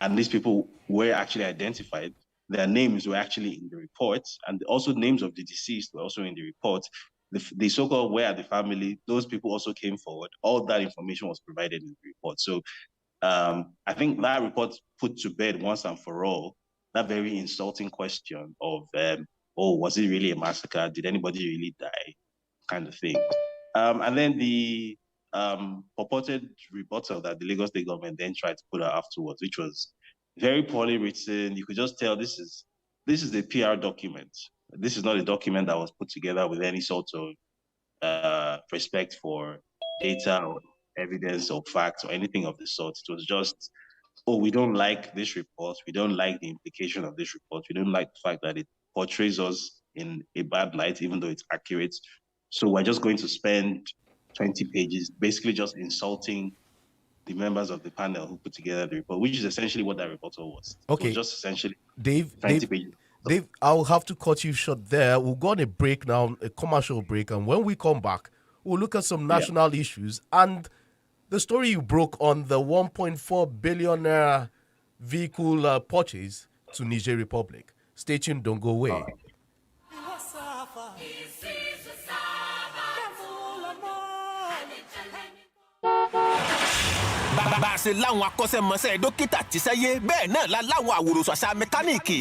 and these people were actually identified. Their names were actually in the report, and also names of the deceased were also in the report. The so-called "where are the family," those people also came forward. All that information was provided in the report. So I think that report put to bed once and for all that very insulting question of, was it really a massacre? Did anybody really die? Kind of thing. And then the purported rebuttal that the Lagos State government then tried to put out afterwards, which was very poorly written. You could just tell this is a PR document. This is not a document that was put together with any sort of respect for data or evidence or facts or anything of the sort. It was just, we don't like this report. We don't like the implication of this report. We don't like the fact that it portrays us in a bad light, even though it's accurate. So we're just going to spend 20 pages basically just insulting the members of the panel who put together the report, which is essentially what that report was. Okay. It was just essentially Dave, 20 pages. Dave, I'll have to cut you short there. We'll go on a break now, a commercial break, and when we come back, we'll look at some national issues and the story you broke on the 1.4 billion vehicle purchase to Niger Republic. Stay tuned, don't go away. bá a ṣe láwọn akọ́ṣẹ́mọṣẹ́ dókítà tíṣẹ́yé bẹ́ẹ̀ náà la láwọn àwòrán àṣà mẹkáníìkì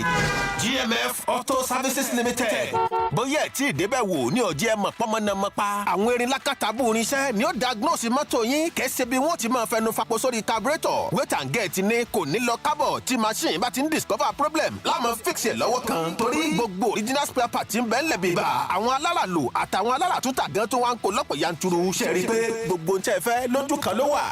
GMF Auto Services Limited. bóyá ẹ̀ tí ìdébẹ̀ wò ní ọ̀jẹ̀ mọ̀ pọ́nmọ́nàmọ́ pa àwọn erin lákàtàbù irinṣẹ́ ni ó diagnose mọ́tò yín kẹ́sẹ́ bí wọ́n ti máa fẹnu fapò sórí carburetor wait and get ni kò ní lọ kábọ̀ tí machine bá ti ń discover problem láàmú fix ẹ̀ lọ́wọ́ kan torí gbogbo original spare part ń bẹ́ẹ̀ lẹ̀ bíbà àwọn aláràlù àtàwọn aláràtúntà gan tó wá ń kó lọ́pọ̀ yanturu ṣẹ̀rí pé gbogbo ń tẹ́ fẹ́ lójú kan ló wà.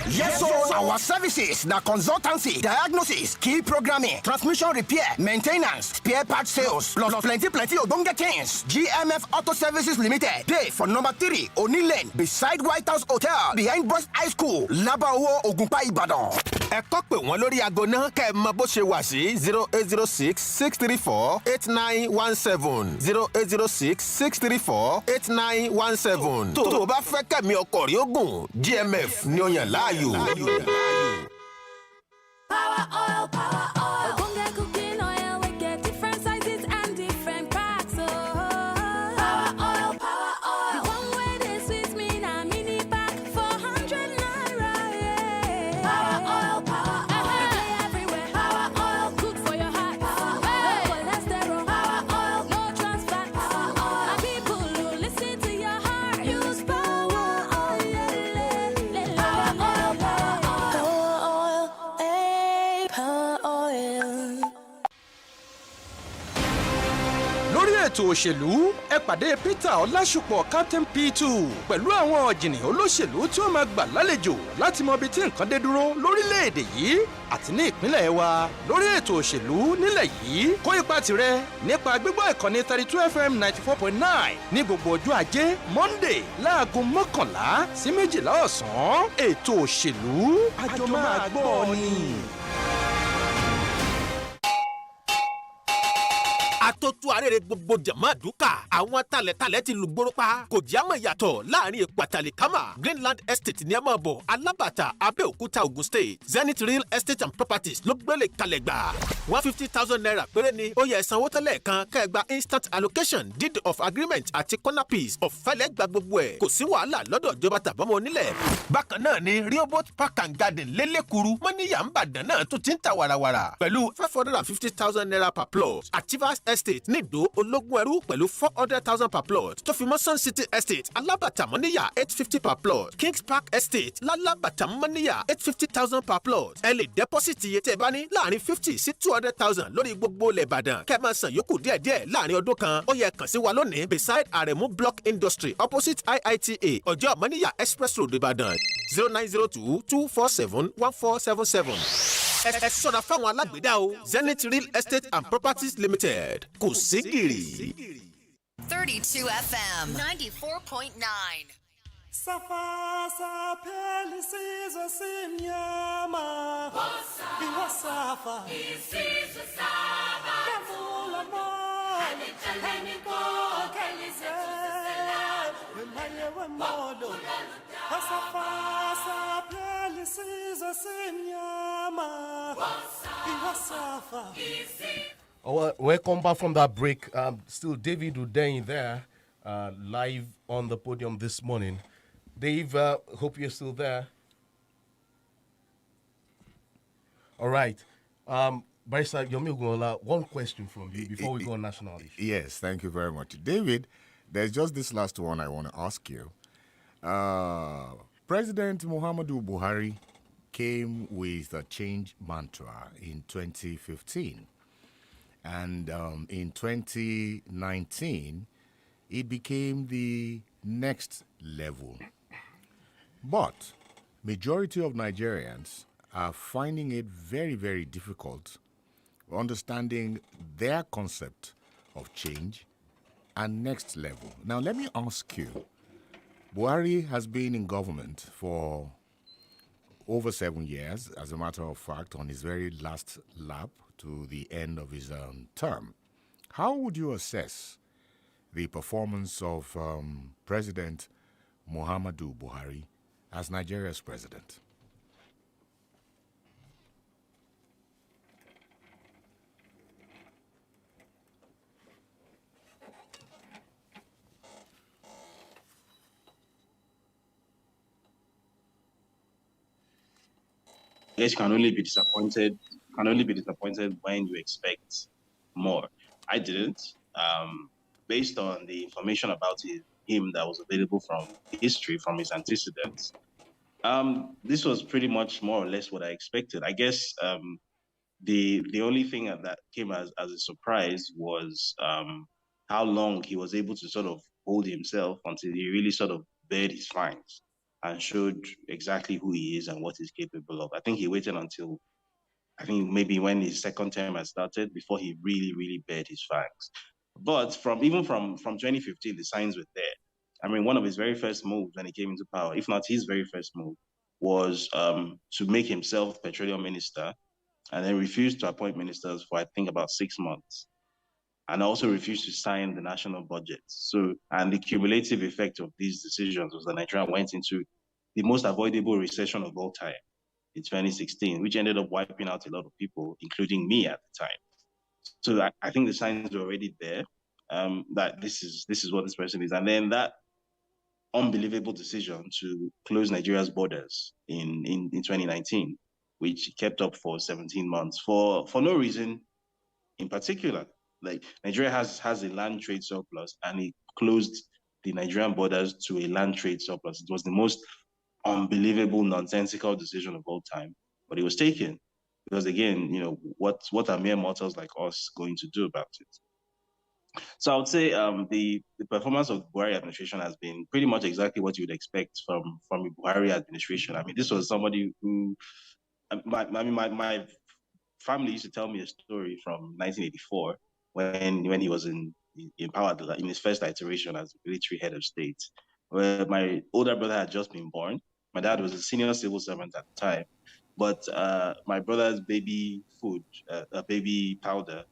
Yes, so our services, the consultancy, diagnosis, key programming, transmission repair, maintenance, spare part sales, plus plenty ogbonge things. GMF Auto Services Limited. Pay for number 3, Oni Lane, beside White House Hotel, behind Boys High School, Labawo, Ogunpa, Ibadan. ẹ kọ́ pé wọ́n lórí aago náà kẹ́ ẹ mọ bó ṣe wà sí 08066348917 08066348917 tó o bá fẹ́ kẹ́mi ọkọ̀ rí ogun GMF ni ó yàn láàyò. Power oil, power oil. Ogbonge cooking oil, we get different sizes and different packs. Oh, power oil, power oil. The one way they sweet me na mini pack for 100 naira. Yeah. Power oil, power oil. They play everywhere. Power oil, good for your heart. Power oil, cholesterol. Power oil, no trans fat. Power oil. And people who listen to your ètò òṣèlú ẹ pàdé Peter Ọlásùpọ̀ Captain P2 pẹ̀lú àwọn ọ̀jìnì olóṣèlú tí ó máa gbà lálejò láti mọ ibi tí nǹkan dé dúró lórílẹ̀‐èdè yìí àti ní ìpínlẹ̀ wa lórí ètò òṣèlú nílẹ̀ yìí. Kó ipa tirẹ̀ nípa gbígbọ́ ìkànnì 32 FM 94.9 ní gbogbo ọjọ́ ajé Monday láago 11 sí 12 ọ̀sán. Ètò òṣèlú àjọ máa gbọ́ ni. Àtótó arére gbogbo jàmá àdúkà àwọn talẹ̀talẹ̀ ti lùgbòrò pa kò jámọ̀ ìyàtọ̀ láàrin ìpàtàlì kama Greenland Estate ní ẹ máa bọ̀ Alábàtà Abẹ́òkúta Ogun State Zenith Real Estate and Properties ló gbélé kalẹ̀ gbà 150,000 naira péré ni ó yẹ sanwó tẹ́lẹ̀ kan kẹ́gbà instant allocation deed of agreement àti corner piece ọ̀fẹ́lẹ́ gba gbogbo ẹ̀ kò sí wàhálà lọ́dọ̀ ìjọba tàbọ́mọ onílẹ̀. Bákan náà ni Rehoboth Park and Garden lélẹ́kuru mọ́níyà ń bàdàn náà tún ti ń ta wàràwàrà pẹ̀lú 550,000 naira per plot. Achievers Estate nídò ológun ẹrú pẹ̀lú 400,000 per plot tó fi mọ́ Sun City Estate Alábàtà mọ́níyà 850 per plot. Kings Park Estate lálábàtà mọ́níyà 850,000 per plot. Ẹ lè dẹ́pọ́sìtì iye tẹ́ bá ní láàrin 50 sí 200,000 lórí gbogbo ilẹ̀ Ìbàdàn kẹ́ máa san yòókù díẹ̀díẹ̀ láàrin ọdún kan. Ó yẹ kàn sí wa lónìí beside Aremu Block Industry opposite IITA Ọjọ́ Mọ́níyà Express Road Ìbàdàn 0902-247-1477. Ẹ ṣọ́ra fáwọn alágbèédá o. Zenith Real Estate and Properties Limited kò sí gìrì. 32 FM 94.9. Safasa pelisizo simnyama Iwasafa Isizo saba Kavula mo Halitani ko Kelize Wemaye wemodo Safasa pelisizo simnyama Iwasafa Oh, well, welcome back from that break. Still David Udein there, live on the podium this morning. Dave, hope you're still there. All right. Barrister Yomi Ogunlola, one question from you before we go on national issue. Yes, thank you very much. David, there's just this last one I want to ask you. President Muhammadu Buhari came with a change mantra in 2015. And in 2019, it became the next level. But majority of Nigerians are finding it very, very difficult understanding their concept of change and next level. Now, let me ask you, Buhari has been in government for over 7 years, as a matter of fact, on his very last lap to the end of his term. How would you assess the performance of President Muhammadu Buhari as Nigeria's president? I guess you can only be disappointed. When you expect more. I didn't. Based on the information about him that was available from history, from his antecedents, this was pretty much more or less what I expected. I guess the only thing that came as a surprise was how long he was able to sort of hold himself until he really sort of bared his fangs and showed exactly who he is and what he's capable of. I think he waited until maybe when his second term had started before he really, really bared his fangs. But from 2015, the signs were there. I mean, one of his very first moves when he came into power, if not his very first move, was to make himself petroleum minister and then refused to appoint ministers for, I think, about 6 months. And also refused to sign the national budget. And the cumulative effect of these decisions was that Nigeria went into the most avoidable recession of all time in 2016, which ended up wiping out a lot of people, including me at the time. So I think the signs were already there that this is what this person is. And then that unbelievable decision to close Nigeria's borders in 2019, which kept up for 17 months for no reason in particular. Like Nigeria has a land trade surplus, and it closed the Nigerian borders to a land trade surplus. It was the most unbelievable, nonsensical decision of all time, but it was taken because, again, what are mere mortals like us going to do about it? So I would say the performance of the Buhari administration has been pretty much exactly what you would expect from a Buhari administration. I mean, this was somebody who, my family used to tell me a story from 1984 when he was in power in his first iteration as military head of state, where my older brother had just been born. My dad was a senior civil servant at the time, but my brother's baby food, baby powder,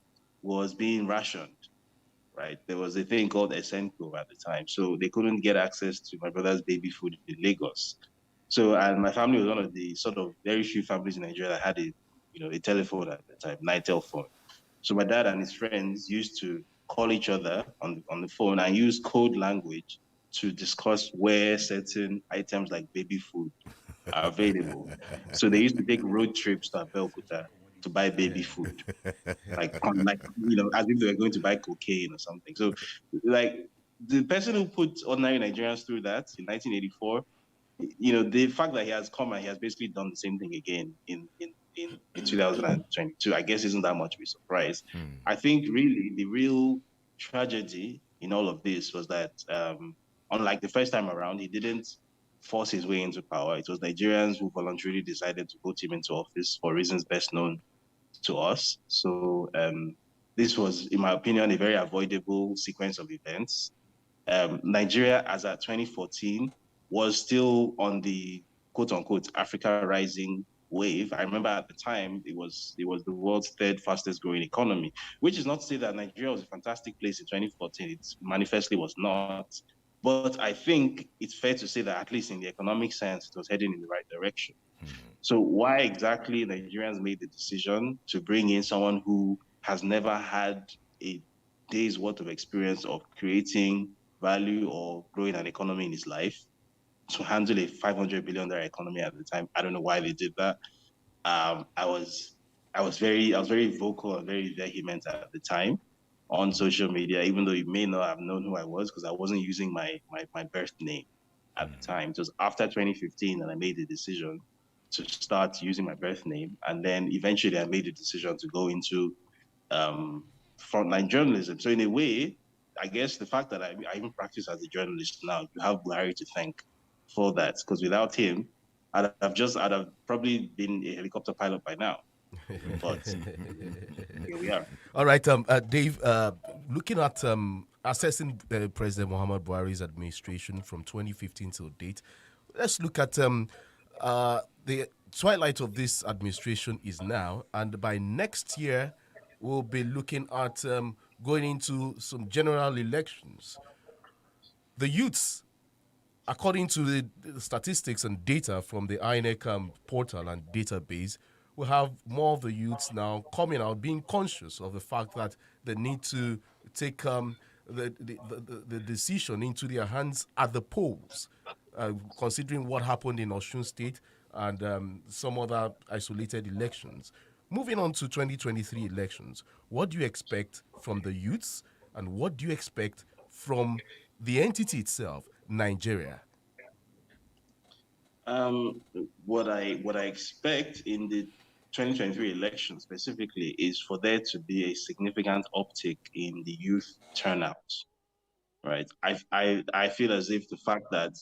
was being rationed. Right, there was a thing called Esenko at the time, so they couldn't get access to my brother's baby food in Lagos. So, and my family was one of the sort of very few families in Nigeria that had a telephone at the time, Nitel phone. So my dad and his friends used to call each other on the phone and use code language to discuss where certain items like baby food are available. So they used to take road trips to Abeokuta to buy baby food, like as if they were going to buy cocaine or something. So, like the person who put ordinary Nigerians through that in 1984, the fact that he has come and he has basically done the same thing again in 2022, I guess isn't that much of a surprise. I think really the real tragedy in all of this was that, unlike the first time around, he didn't force his way into power. It was Nigerians who voluntarily decided to vote him into office for reasons best known to us. So this was, in my opinion, a very avoidable sequence of events. Nigeria, as at 2014, was still on the quote-unquote Africa Rising wave. I remember at the time it was the world's third fastest growing economy, which is not to say that Nigeria was a fantastic place in 2014. It manifestly was not. But I think it's fair to say that at least in the economic sense, it was heading in the right direction. So why exactly Nigerians made the decision to bring in someone who has never had a day's worth of experience of creating value or growing an economy in his life to handle a $500 billion economy at the time? I don't know why they did that. I was very vocal and very vehement at the time on social media, even though you may not have known who I was because I wasn't using my birth name at the time. It was after 2015 that I made the decision to start using my birth name. And then eventually I made the decision to go into frontline journalism. So in a way, I guess the fact that I even practice as a journalist now, you have Buhari to thank for that. Because without him, I'd have probably been a helicopter pilot by now. But here we are. All right, Dave, looking at assessing President Muhammad Buhari's administration from 2015 till date, let's look at the twilight of this administration is now, and by next year, we'll be looking at going into some general elections. The youths, according to the statistics and data from the INT'L portal and database, we have more of the youths now coming out, being conscious of the fact that they need to take the decision into their hands at the polls, considering what happened in Osun State and some other isolated elections. Moving on to 2023 elections, what do you expect from the youths and what do you expect from the entity itself, Nigeria? What I expect in the 2023 election specifically is for there to be a significant uptick in the youth turnout. Right. I feel as if the fact that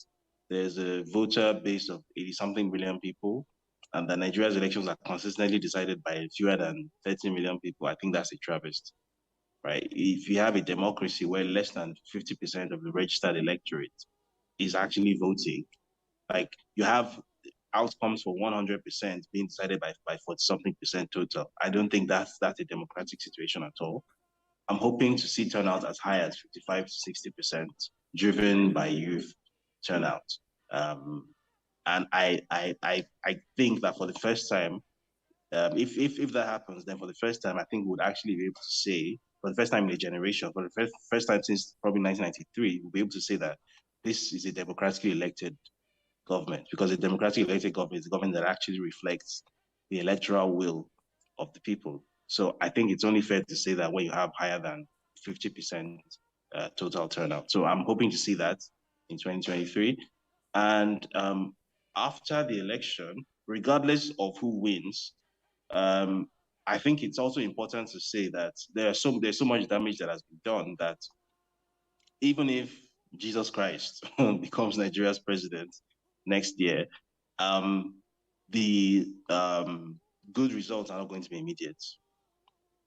there's a voter base of 80-something million people and that Nigeria's elections are consistently decided by fewer than 30 million people, I think that's a travesty. Right. If you have a democracy where less than 50% of the registered electorate is actually voting, like you have outcomes for 100% being decided by 40-something percent total. I don't think that's a democratic situation at all. I'm hoping to see turnout as high as 55 to 60%, driven by youth turnout. And I think that for the first time, if that happens, then for the first time, I think we would actually be able to say, for the first time in a generation, for the first time since probably 1993, we'll be able to say that this is a democratically elected government, because a democratically elected government is a government that actually reflects the electoral will of the people. So I think it's only fair to say that when you have higher than 50% total turnout. So I'm hoping to see that in 2023. And after the election, regardless of who wins, I think it's also important to say that there's so much damage that has been done that even if Jesus Christ becomes Nigeria's president next year, the good results are not going to be immediate.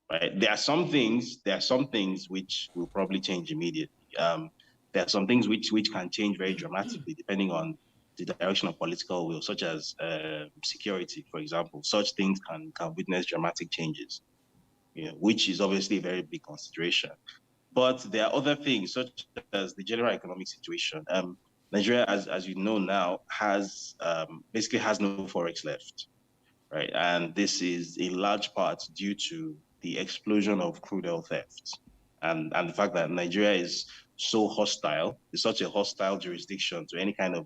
Right? There are some things which will probably change immediately. There are some things which can change very dramatically depending on the direction of political will, such as security, for example. Such things can witness dramatic changes, which is obviously a very big consideration. But there are other things, such as the general economic situation. Nigeria, as you know now, basically has no forex left, right? And this is in large part due to the explosion of crude oil theft and the fact that Nigeria is so hostile, is such a hostile jurisdiction to any kind of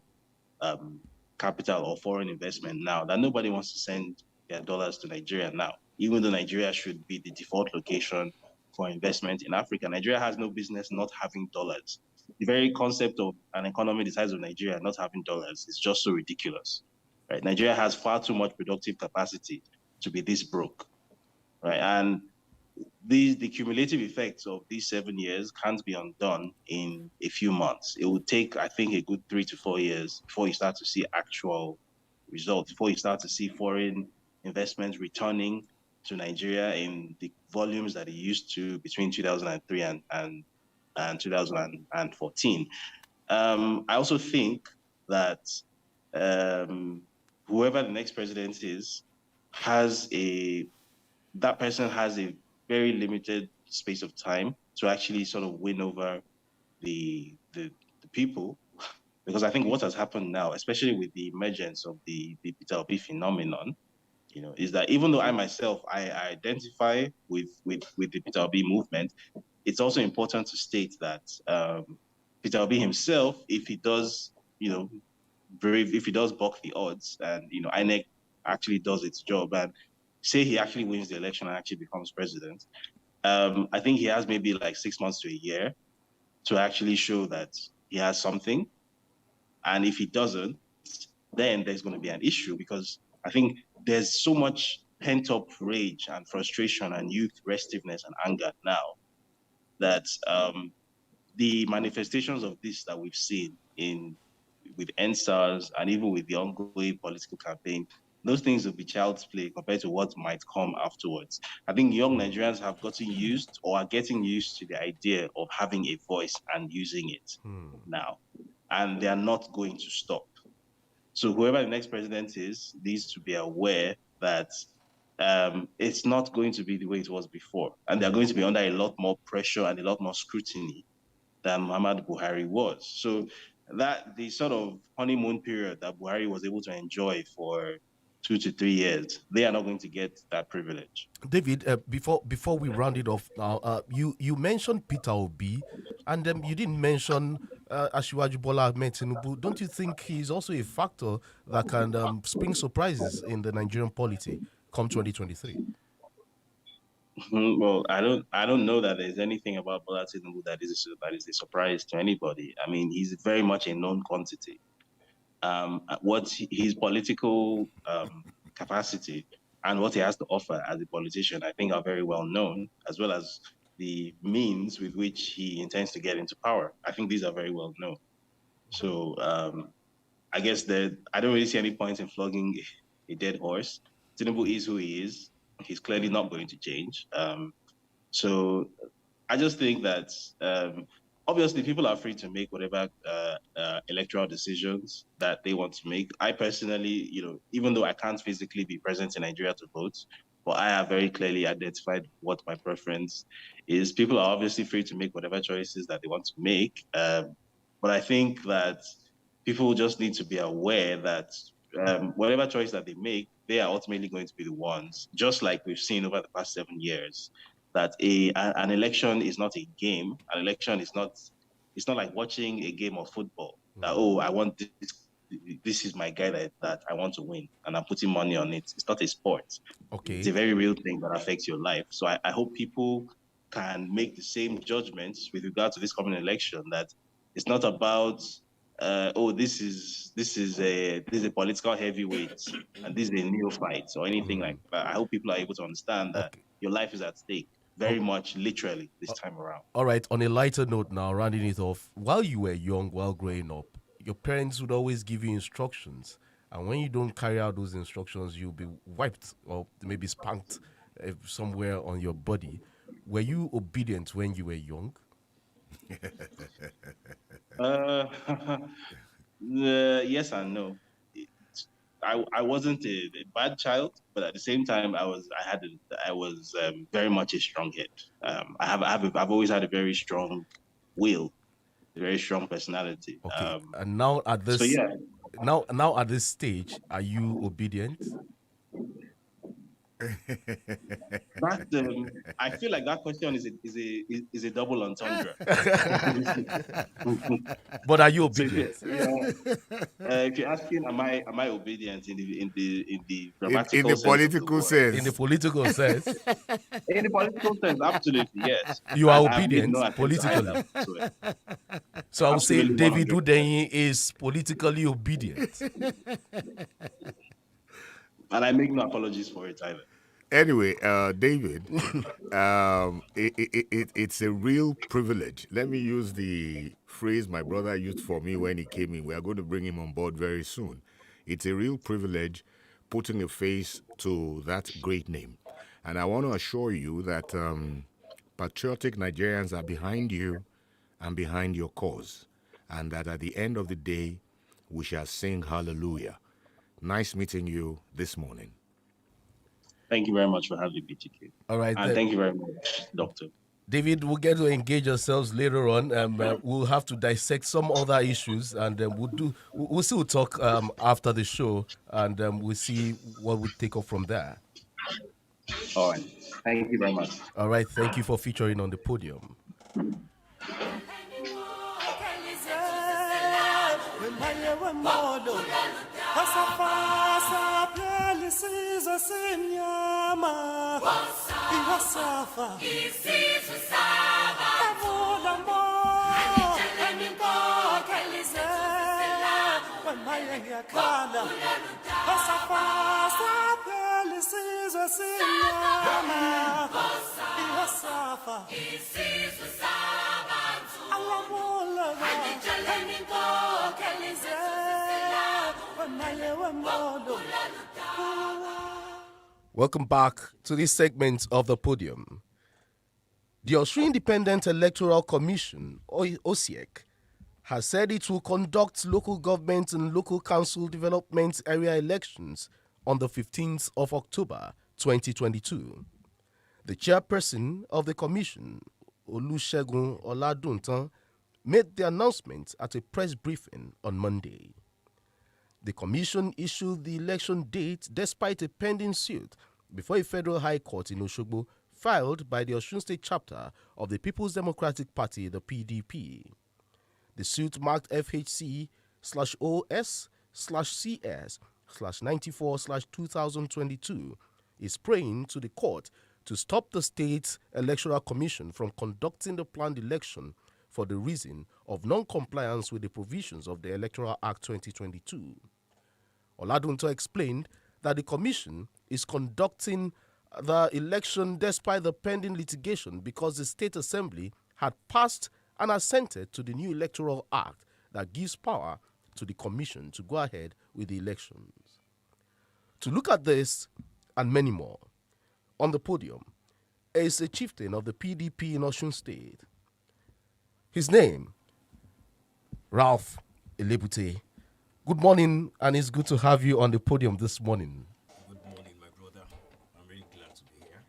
capital or foreign investment now that nobody wants to send their dollars to Nigeria now, even though Nigeria should be the default location for investment in Africa. Nigeria has no business not having dollars. The very concept of an economy the size of Nigeria not having dollars is just so ridiculous. Right? Nigeria has far too much productive capacity to be this broke, right? And the cumulative effects of these 7 years can't be undone in a few months. It would take, I think, a good 3 to 4 years before you start to see actual results, before you start to see foreign investments returning to Nigeria in the volumes that it used to between 2003 and 2014. I also think that whoever the next president is that person has a very limited space of time to actually sort of win over the people, because I think what has happened now, especially with the emergence of the Peter Obi phenomenon, is that even though I myself I identify with the Peter Obi movement, it's also important to state that Peter Obi himself, if he does, if he does buck the odds, and INEC actually does its job, and say he actually wins the election and actually becomes president, I think he has maybe like 6 months to a year to actually show that he has something. And if he doesn't, then there's going to be an issue, because I think there's so much pent-up rage and frustration and youth restiveness and anger now that the manifestations of this that we've seen with NSAS and even with the ongoing political campaign, those things will be child's play compared to what might come afterwards. I think young Nigerians have gotten used or are getting used to the idea of having a voice and using it now, and they are not going to stop. So whoever the next president is needs to be aware that it's not going to be the way it was before, and they're going to be under a lot more pressure and a lot more scrutiny than Muhammad Buhari was. So that the sort of honeymoon period that Buhari was able to enjoy for 2 to 3 years, they are not going to get that privilege. David, before we round it off now, you mentioned Peter Obi, and you didn't mention Asiwaju Bola Ahmed Tinubu. Don't you think he's also a factor that can spring surprises in the Nigerian polity come 2023? Well, I don't know that there's anything about Bola Tinubu that is a surprise to anybody. I mean, he's very much a known quantity. What his political capacity and what he has to offer as a politician, I think, are very well known, as well as the means with which he intends to get into power. I think these are very well known. So I guess that I don't really see any point in flogging a dead horse. Tinubu is who he is. He's clearly not going to change. So I just think that obviously people are free to make whatever electoral decisions that they want to make. I personally, even though I can't physically be present in Nigeria to vote, but I have very clearly identified what my preference is. People are obviously free to make whatever choices that they want to make. But I think that people just need to be aware that whatever choice that they make, they are ultimately going to be the ones, just like we've seen over the past 7 years, that an election is not a game. An election is not, it's not like watching a game of football. That, I want this is my guy that I want to win, and I'm putting money on it. It's not a sport. Okay. It's a very real thing that affects your life. So I hope people can make the same judgments with regard to this coming election, that it's not about this is a political heavyweight and this is a neophyte or anything like that. I hope people are able to understand that your life is at stake very much literally this time around. All right, on a lighter note now, rounding it off, while you were young, while growing up, your parents would always give you instructions. And when you don't carry out those instructions, you'll be wiped or maybe spanked somewhere on your body. Were you obedient when you were young? Yes and no. I wasn't a bad child, but at the same time, I was very much a strong head. I've always had a very strong will, a very strong personality. Okay. And now at this now at this stage, are you obedient? I feel like that question is a double entendre. But are you obedient? If you're asking, am I obedient in the grammatical in the political sense? In the political sense. In the political sense, absolutely yes. You are obedient politically. So I would say David Udenyi is politically obedient. And I make no apologies for it either. Anyway, David, it's a real privilege. Let me use the phrase my brother used for me when he came in. We are going to bring him on board very soon. It's a real privilege putting a face to that great name. And I want to assure you that patriotic Nigerians are behind you and behind your cause. And that at the end of the day, we shall sing hallelujah. Nice meeting you this morning. Thank you very much for having me, TK. All right. And thank you very much, Doctor. David, we'll get to engage ourselves later on. We'll have to dissect some other issues, and we'll still talk after the show, and we'll see what we take up from there. All right. Thank you very much. All right. Thank you for featuring on the podium. Welcome back to this segment of the podium. The Osun Independent Electoral Commission, OCEC, has said it will conduct local government and local council development area elections on the 15th of October 2022. The chairperson of the commission, Olusegun Oladuntan, made the announcement at a press briefing on Monday. The commission issued the election date despite a pending suit before a federal high court in Osogbo filed by the Osun State chapter of the People's Democratic Party, the PDP. The suit marked FHC/OS/CS/94/2022 is praying to the court to stop the State Electoral Commission from conducting the planned election for the reason of non-compliance with the provisions of the Electoral Act 2022. Oladunto explained that the commission is conducting the election despite the pending litigation because the State Assembly had passed and assented to the new Electoral Act that gives power to the commission to go ahead with the elections. To look at this and many more, on the podium is a chieftain of the PDP in Osun State. His name, Ralph Elebute. Good morning, and it's good to have you on the podium this morning. Good morning, my brother. I'm really glad to be here.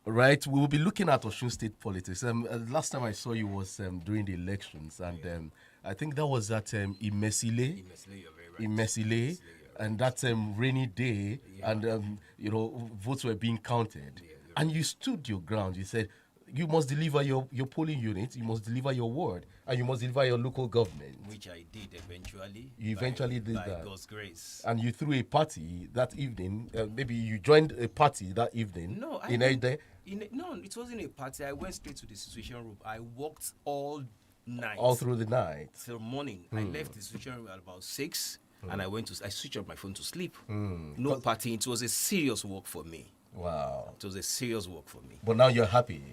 Right, we will be looking at Osun State politics. Last time I saw you was during the elections, and I think that was at Imesile. Imesile, and that rainy day, and votes were being counted, and you stood your ground. You said you must deliver your polling unit, you must deliver your ward, and you must deliver your local government. Which I did eventually. You eventually did by that. God's grace. And you threw a party that evening. Maybe you joined a party that evening. No, in Ede. No, it wasn't a party. I went straight to the situation room. I walked all night. All through the night. Till morning. I left the institution at about 6, and I switched off my phone to sleep. No partying. It was a serious work for me. Wow. It was a serious work for me. But now you're happy.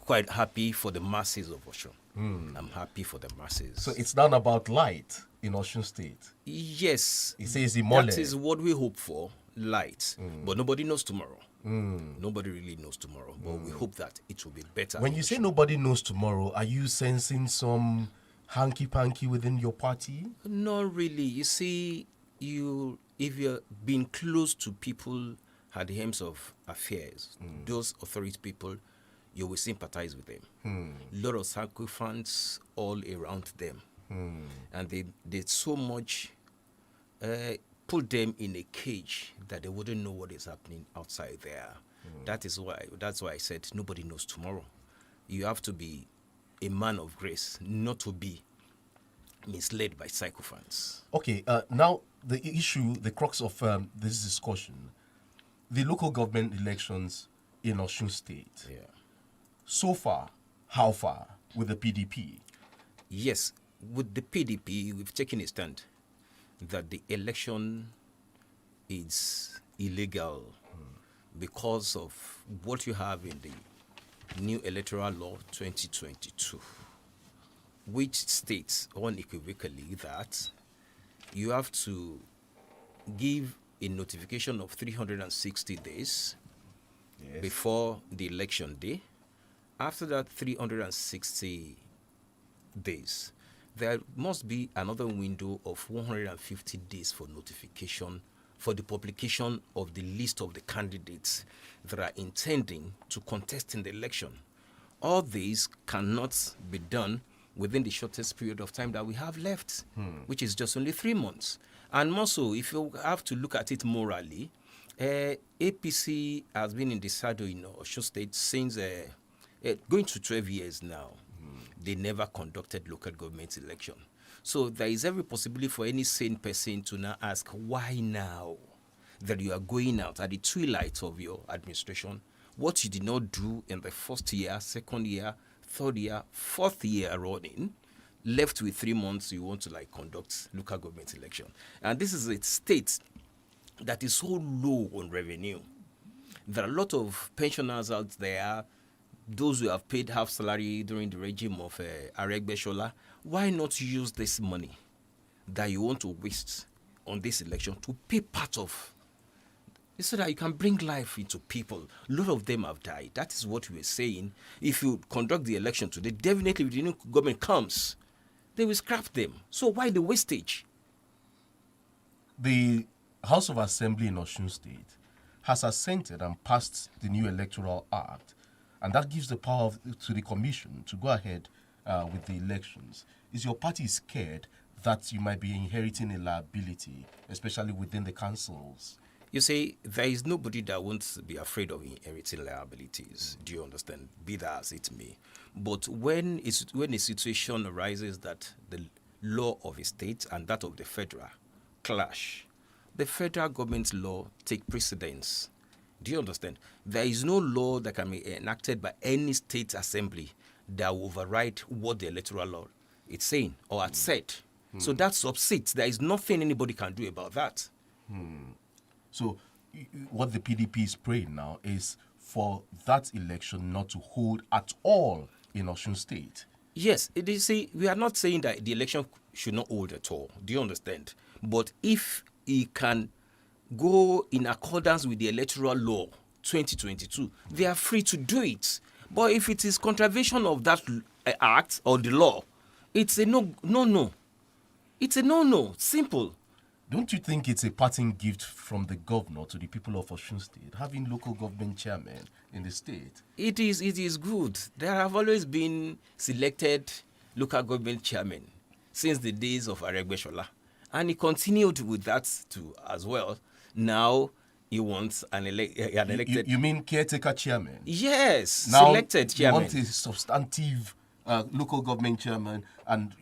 Quite happy for the masses of Osun. I'm happy for the masses. So it's not about light in Osun State. Yes. It says Imole. That is what we hope for, light. But nobody knows tomorrow. Nobody really knows tomorrow. But we hope that it will be better. When you say nobody knows tomorrow, are you sensing some hanky-panky within your party? Not really. You see, if you're being close to people at the helms of affairs, those authority people, you will sympathize with them. A lot of sacrifice all around them. And they so much put them in a cage that they wouldn't know what is happening outside there. That's why I said nobody knows tomorrow. You have to be a man of grace, not to be misled by sycophants. Okay, now the issue, the crux of this discussion, the local government elections in Osun State. Yeah. So far, how far with the PDP? Yes, with the PDP, we've taken a stand that the election is illegal because of what you have in the new electoral law 2022, which states unequivocally that you have to give a notification of 360 days before the election day. After that 360 days, there must be another window of 150 days for notification for the publication of the list of the candidates that are intending to contest in the election. All these cannot be done within the shortest period of time that we have left, which is just only 3 months. And more so, if you have to look at it morally, APC has been in the saddle in Osun State since going to 12 years now. They never conducted local government election. So there is every possibility for any sane person to now ask, why now that you are going out at the twilight of your administration, what you did not do in the first year, second year, third year, fourth year running, left with 3 months, you want to conduct local government election. And this is a state that is so low on revenue. There are a lot of pensioners out there, those who have paid half salary during the regime of Aregbesola. Why not use this money that you want to waste on this election to pay part of, so that you can bring life into people? A lot of them have died. That is what we were saying. If you conduct the election today, definitely if the new government comes, they will scrap them. So why the wastage? The House of Assembly in Osun State has assented and passed the new Electoral Act, and that gives the power to the Commission to go ahead with the elections. Is your party scared that you might be inheriting a liability, especially within the councils? You see, there is nobody that won't be afraid of inheriting liabilities. Do you understand? Be that as it may. But when a situation arises that the law of a state and that of the federal clash, the federal government's law take precedence. Do you understand? There is no law that can be enacted by any state assembly that will override what the electoral law is saying or had said. So that subsists. There is nothing anybody can do about that. So what the PDP is praying now is for that election not to hold at all in Osun State. Yes, see, we are not saying that the election should not hold at all. Do you understand? But if it can go in accordance with the electoral law 2022, they are free to do it. But if it is contravention of that act or the law, it's a no. It's a no. Simple. Don't you think it's a parting gift from the governor to the people of Osun State, having local government chairmen in the state? It is good. There have always been selected local government chairmen since the days of Aregbesola. And he continued with that too as well. Now he wants an elected... You mean caretaker chairman? Yes, now selected chairman. You want a substantive local government chairman, and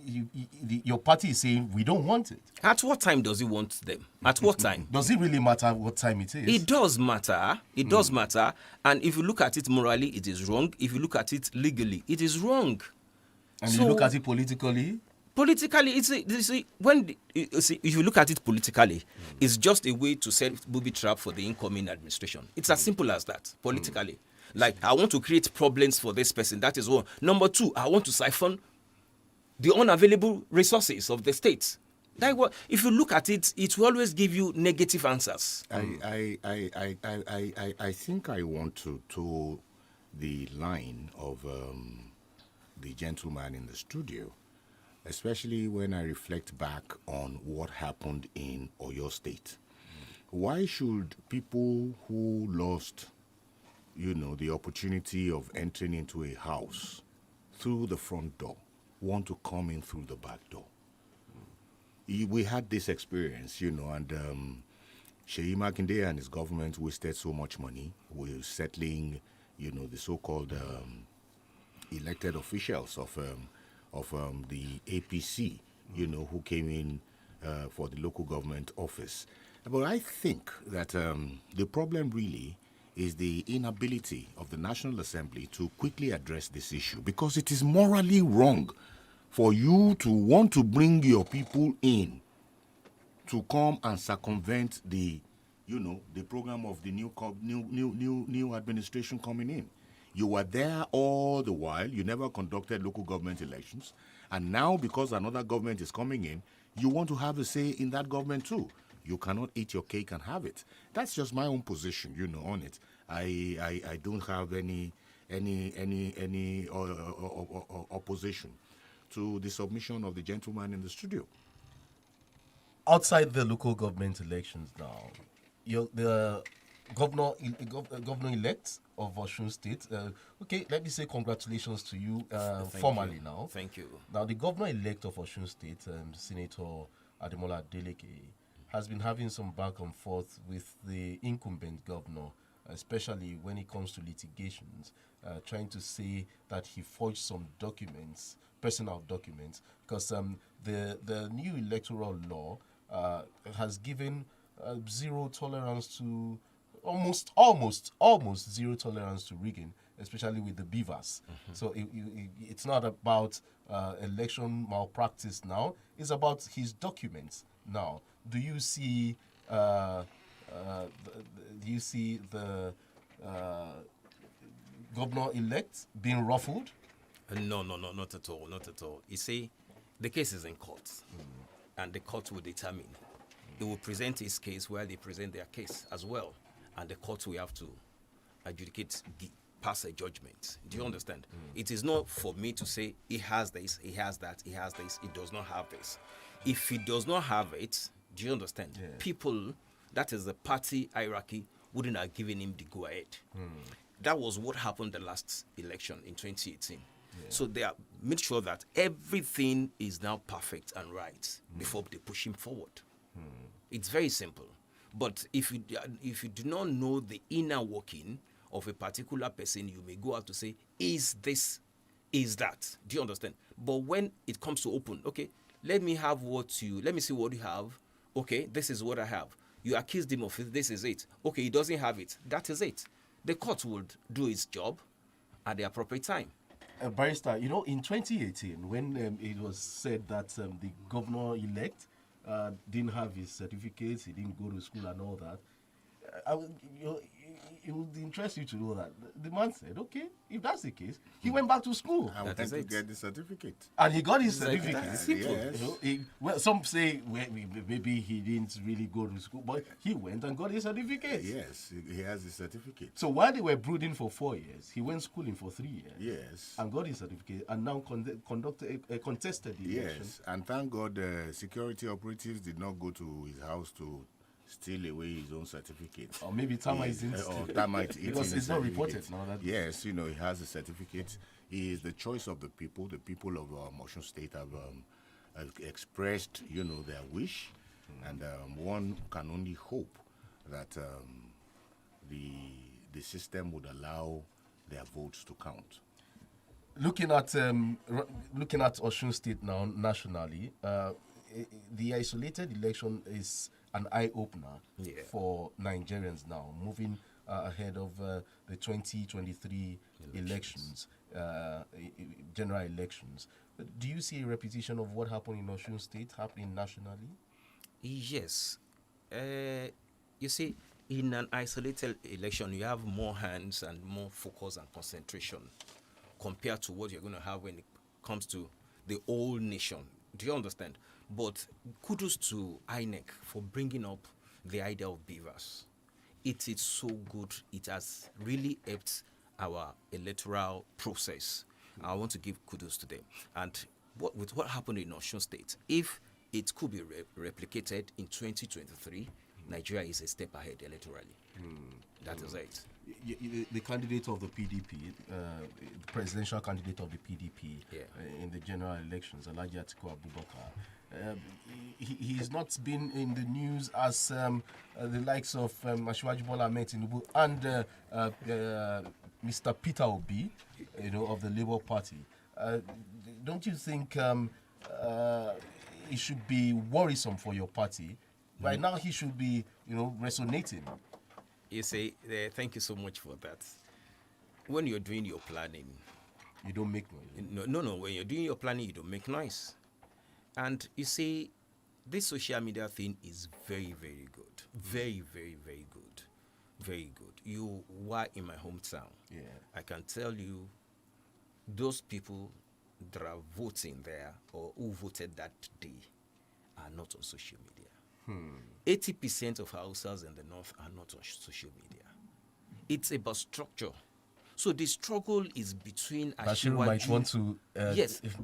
your party is saying we don't want it. At what time does he want them? At what time? Does it really matter what time it is? It does matter. It does matter. And if you look at it morally, it is wrong. If you look at it legally, it is wrong. And you look at it politically? Politically, if you look at it politically, it's just a way to set booby trap for the incoming administration. It's as simple as that, politically. Like, I want to create problems for this person. That is one. Number two, I want to siphon the unavailable resources of the state. If you look at it, it will always give you negative answers. I think I want to toe the line of the gentleman in the studio, especially when I reflect back on what happened in Oyo State. Why should people who lost, the opportunity of entering into a house through the front door want to come in through the back door? We had this experience, and Sheyi Makinde and his government wasted so much money with settling, the so-called elected officials of the APC, who came in for the local government office. But I think that the problem really is the inability of the National Assembly to quickly address this issue, because it is morally wrong for you to want to bring your people in to come and circumvent the program of the new administration coming in. You were there all the while. You never conducted local government elections. And now, because another government is coming in, you want to have a say in that government too. You cannot eat your cake and have it. That's just my own position, on it. I don't have any opposition to the submission of the gentleman in the studio. Outside the local government elections now, the governor-elect of Osun State, let me say congratulations to you formally now. Thank you. Now, the governor-elect of Osun State, Senator Ademola Adeleke, has been having some back and forth with the incumbent governor, especially when it comes to litigations, trying to say that he forged some documents, personal documents, because the new electoral law has given zero tolerance to almost zero tolerance to rigging, especially with the beavers. So it's not about election malpractice now; it's about his documents now. Do you see the governor-elect being ruffled? No, not at all, not at all. You see, the case is in court, and the court will determine. They will present his case where they present their case as well, and the court will have to adjudicate, pass a judgment. Do you understand? It is not for me to say he has this, he has that, he has this, he does not have this. If he does not have it, do you understand? Yeah. People, that is the party hierarchy, wouldn't have given him the go-ahead. That was what happened the last election in 2018. Yeah. So they are made sure that everything is now perfect and right before they push him forward. It's very simple. But if you do not know the inner working of a particular person, you may go out to say, is this, is that? Do you understand? But when it comes to open, okay, let me see what you have. Okay, this is what I have. You accused him of it, this is it. Okay, he doesn't have it. That is it. The court would do its job at the appropriate time. Barrister, in 2018, when it was said that the governor-elect didn't have his certificates, he didn't go to school and all that, it would interest you to know that the man said, okay, if that's the case, he went back to school. I went to get the certificate. And he got his certificate. Yes. Some say maybe he didn't really go to school, but he went and got his certificate. Yes, he has his certificate. So while they were brooding for 4 years, he went schooling for 3 years. Yes. And got his certificate and now contested the election. Yes, and thank God security operatives did not go to his house to steal away his own certificate. Or maybe termites because it's not reported now. Yes, he has a certificate. He is the choice of the people. The people of Osun State have expressed, their wish, and one can only hope that the system would allow their votes to count. Looking at Osun State now nationally, the isolated election is an eye-opener for Nigerians now, moving ahead of the 2023 elections, general elections, Do you see a repetition of what happened in Osun State happening nationally? Yes. You see, in an isolated election, you have more hands and more focus and concentration compared to what you're going to have when it comes to the whole nation. Do you understand? But kudos to INEC for bringing up the idea of beavers. It is so good. It has really helped our electoral process. I want to give kudos to them. And with what happened in Osun State, if it could be replicated in 2023, Nigeria is a step ahead electorally. That is it. The candidate of the PDP, the presidential candidate of the PDP in the general elections, Alhaji Atiku Abubakar, he's not been in the news as the likes of Asiwaju Bola Ahmed Tinubu and Mr. Peter Obi, of the Labour Party. Don't you think it should be worrisome for your party? Right now, he should be, resonating. You say, thank you so much for that. When you're doing your planning, you don't make noise. No. When you're doing your planning, you don't make noise. And you see, this social media thing is very, very good. Very, very, very good. Very good. You were in my hometown. Yeah. I can tell you, those people that are voting there or who voted that day are not on social media. 80% of houses in the north are not on social media. It's about structure. So the struggle is between Bashiru might want to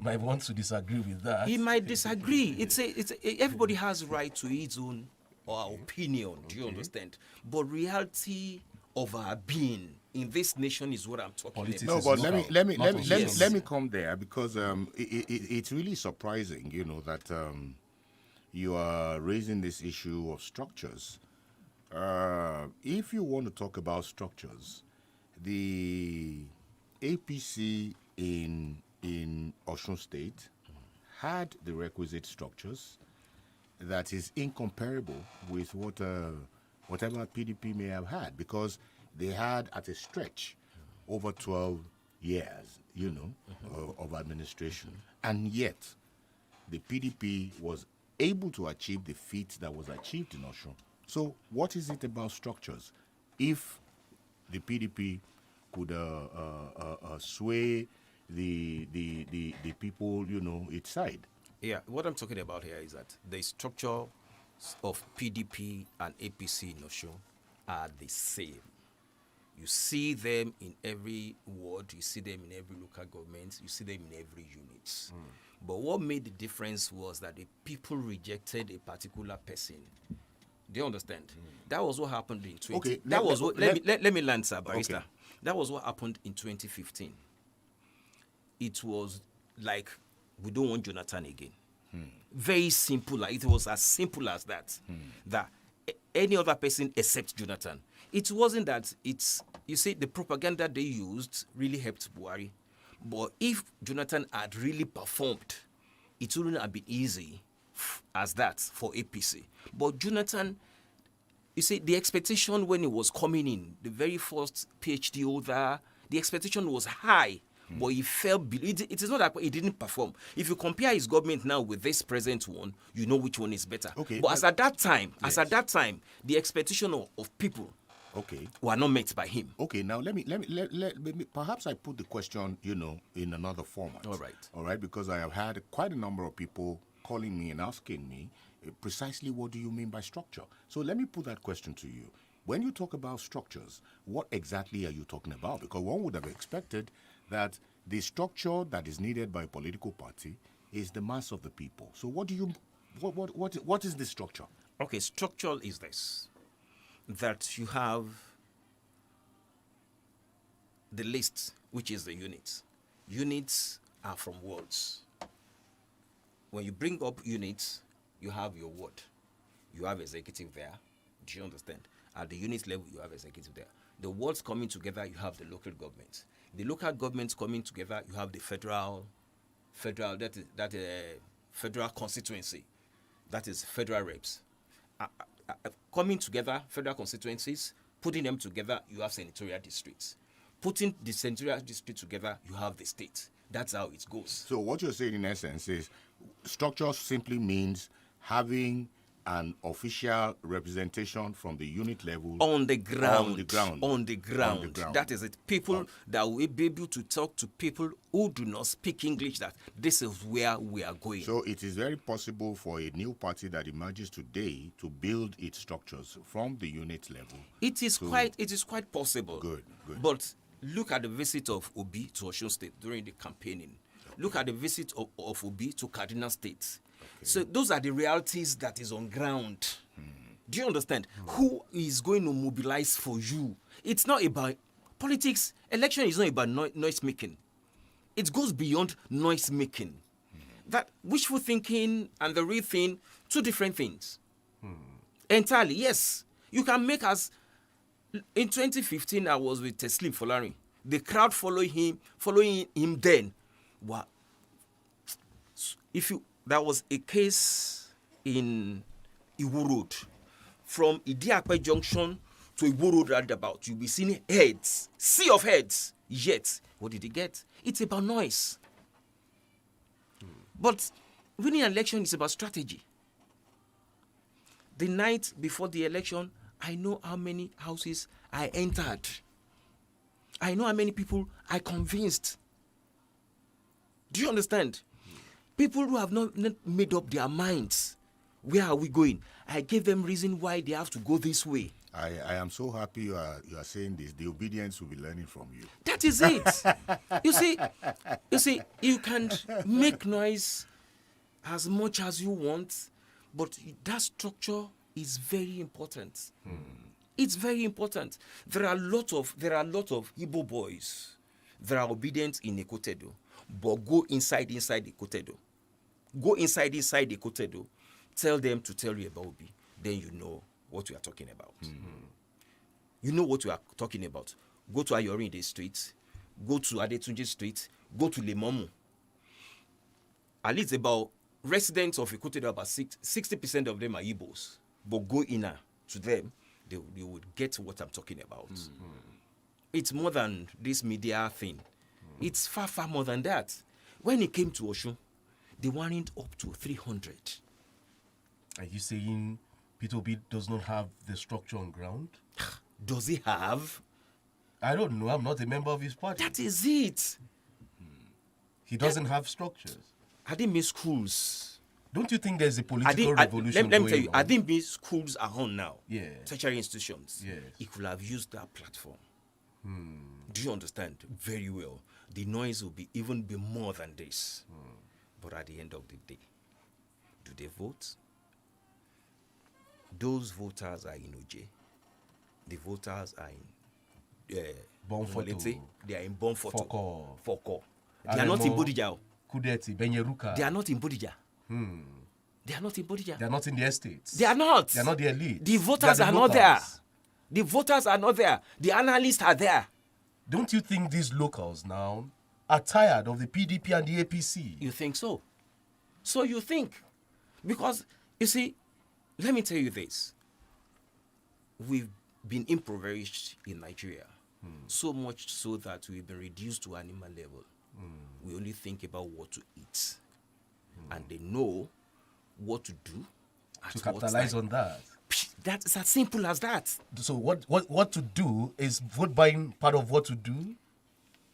might want to disagree with that. He might disagree. Everybody has right to his own opinion. Do you understand? But reality of our being in this nation is what I'm talking about. No, but let me come there, because it's really surprising, that you are raising this issue of structures. If you want to talk about structures, the APC in Osun State had the requisite structures that is incomparable with whatever PDP may have had, because they had at a stretch over 12 years, of administration. And yet, the PDP was able to achieve the feat that was achieved in Osun. So what is it about structures? If the PDP could sway the people, its side. Yeah, what I'm talking about here is that the structure of PDP and APC in Osun are the same. You see them in every ward, you see them in every local government, you see them in every unit. But what made the difference was that the people rejected a particular person. Do you understand? That was what happened in 20. Okay, let me land, sir, barrister. Okay. That was what happened in 2015. It was like, we don't want Jonathan again. Very simple. Like, it was as simple as that. That any other person except Jonathan. It wasn't that you see, the propaganda they used really helped Buhari. But if Jonathan had really performed, it wouldn't have been easy as that for APC. But Jonathan, you see, the expectation when he was coming in, the very first PhD holder, the expectation was high, but he fell below. It is not that he didn't perform. If you compare his government now with this present one, you know which one is better. Okay, but as at that time, the expectation of people were not met by him. Okay, now let me perhaps I put the question, in another format. All right, because I have had quite a number of people calling me and asking me precisely what do you mean by structure. So let me put that question to you. When you talk about structures, what exactly are you talking about? Because one would have expected that the structure that is needed by a political party is the mass of the people. So what is the structure? Okay, structure is this. That you have the list, which is the units. Units are from wards. When you bring up units, you have your ward. You have executive there. Do you understand? At the unit level, you have executive there. The wards coming together, you have the local government. The local governments coming together, you have the federal constituency. That is federal reps. Coming together, federal constituencies, putting them together, you have senatorial districts. Putting the senatorial district together, you have the state. That's how it goes. So what you're saying in essence is structure simply means having an official representation from the unit level on the ground. On the ground. That is it. People that will be able to talk to people who do not speak English, that this is where we are going. So it is very possible for a new party that emerges today to build its structures from the unit level. It is quite possible. Good. But look at the visit of Obi to Osun State during the campaigning. Look at the visit of Obi to Kaduna State. So those are the realities that is on ground. Do you understand? Who is going to mobilize for you? It's not about politics. Election is not about noise making. It goes beyond noise making. That wishful thinking and the real thing, two different things. Entirely, yes. You can make us. In 2015, I was with Teslim Folari. The crowd following him then. Wow. There was a case in Iwo Road. From Idiakwe Junction to Iwo Road roundabout, you'll be seeing heads, sea of heads. Yet, what did he get? It's about noise. But winning an election is about strategy. The night before the election, I know how many houses I entered. I know how many people I convinced. Do you understand? People who have not made up their minds, where are we going? I gave them reason why they have to go this way. I am so happy you are saying this. The obedience will be learning from you. That is it. You see, you can make noise as much as you want, but that structure is very important. It's very important. There are a lot of Igbo boys that are obedient in Ekotedo, but go inside the Ekotedo. Go inside the Ekotedo. Tell them to tell you about Obi. Then you know what we are talking about. You know what we are talking about. Go to Ayorinde Street. Go to Adetunji Street. Go to Lemomu. At least about residents of Ekotedo, about 60% of them are Igbos. But go in to them, they would get what I'm talking about. It's more than this media thing. It's far, far more than that. When it came to Osun, they weren't up to 300. Are you saying Peter Obi does not have the structure on ground? Does he have? I don't know. I'm not a member of his party. That is it. He doesn't have structures. I didn't mean schools. Don't you think there's a political revolution let me tell you, on? I didn't mean schools are on now. Yeah. Tertiary institutions. Yes. He could have used that platform. Do you understand? Very well. The noise will be more than this. But at the end of the day, do they vote? Those voters are in OJ. The voters are in Bonfoto. They are in Bonfoto. Foko. They Aremo, are not in Bodija. Kudeti, Benyeruka. They are not in Bodija. They are not in Bodija. They are not in the estates. They are not. They are not the elite. The voters are not there. The voters are not there. The analysts are there. Don't you think these locals now are tired of the PDP and the APC? You think so? So you think. Because, you see, let me tell you this. We've been impoverished in Nigeria. So much so that we've been reduced to animal level. We only think about what to eat. And they know what to do. To capitalize on that. That's as simple as that. So what to do is vote buying part of what to do?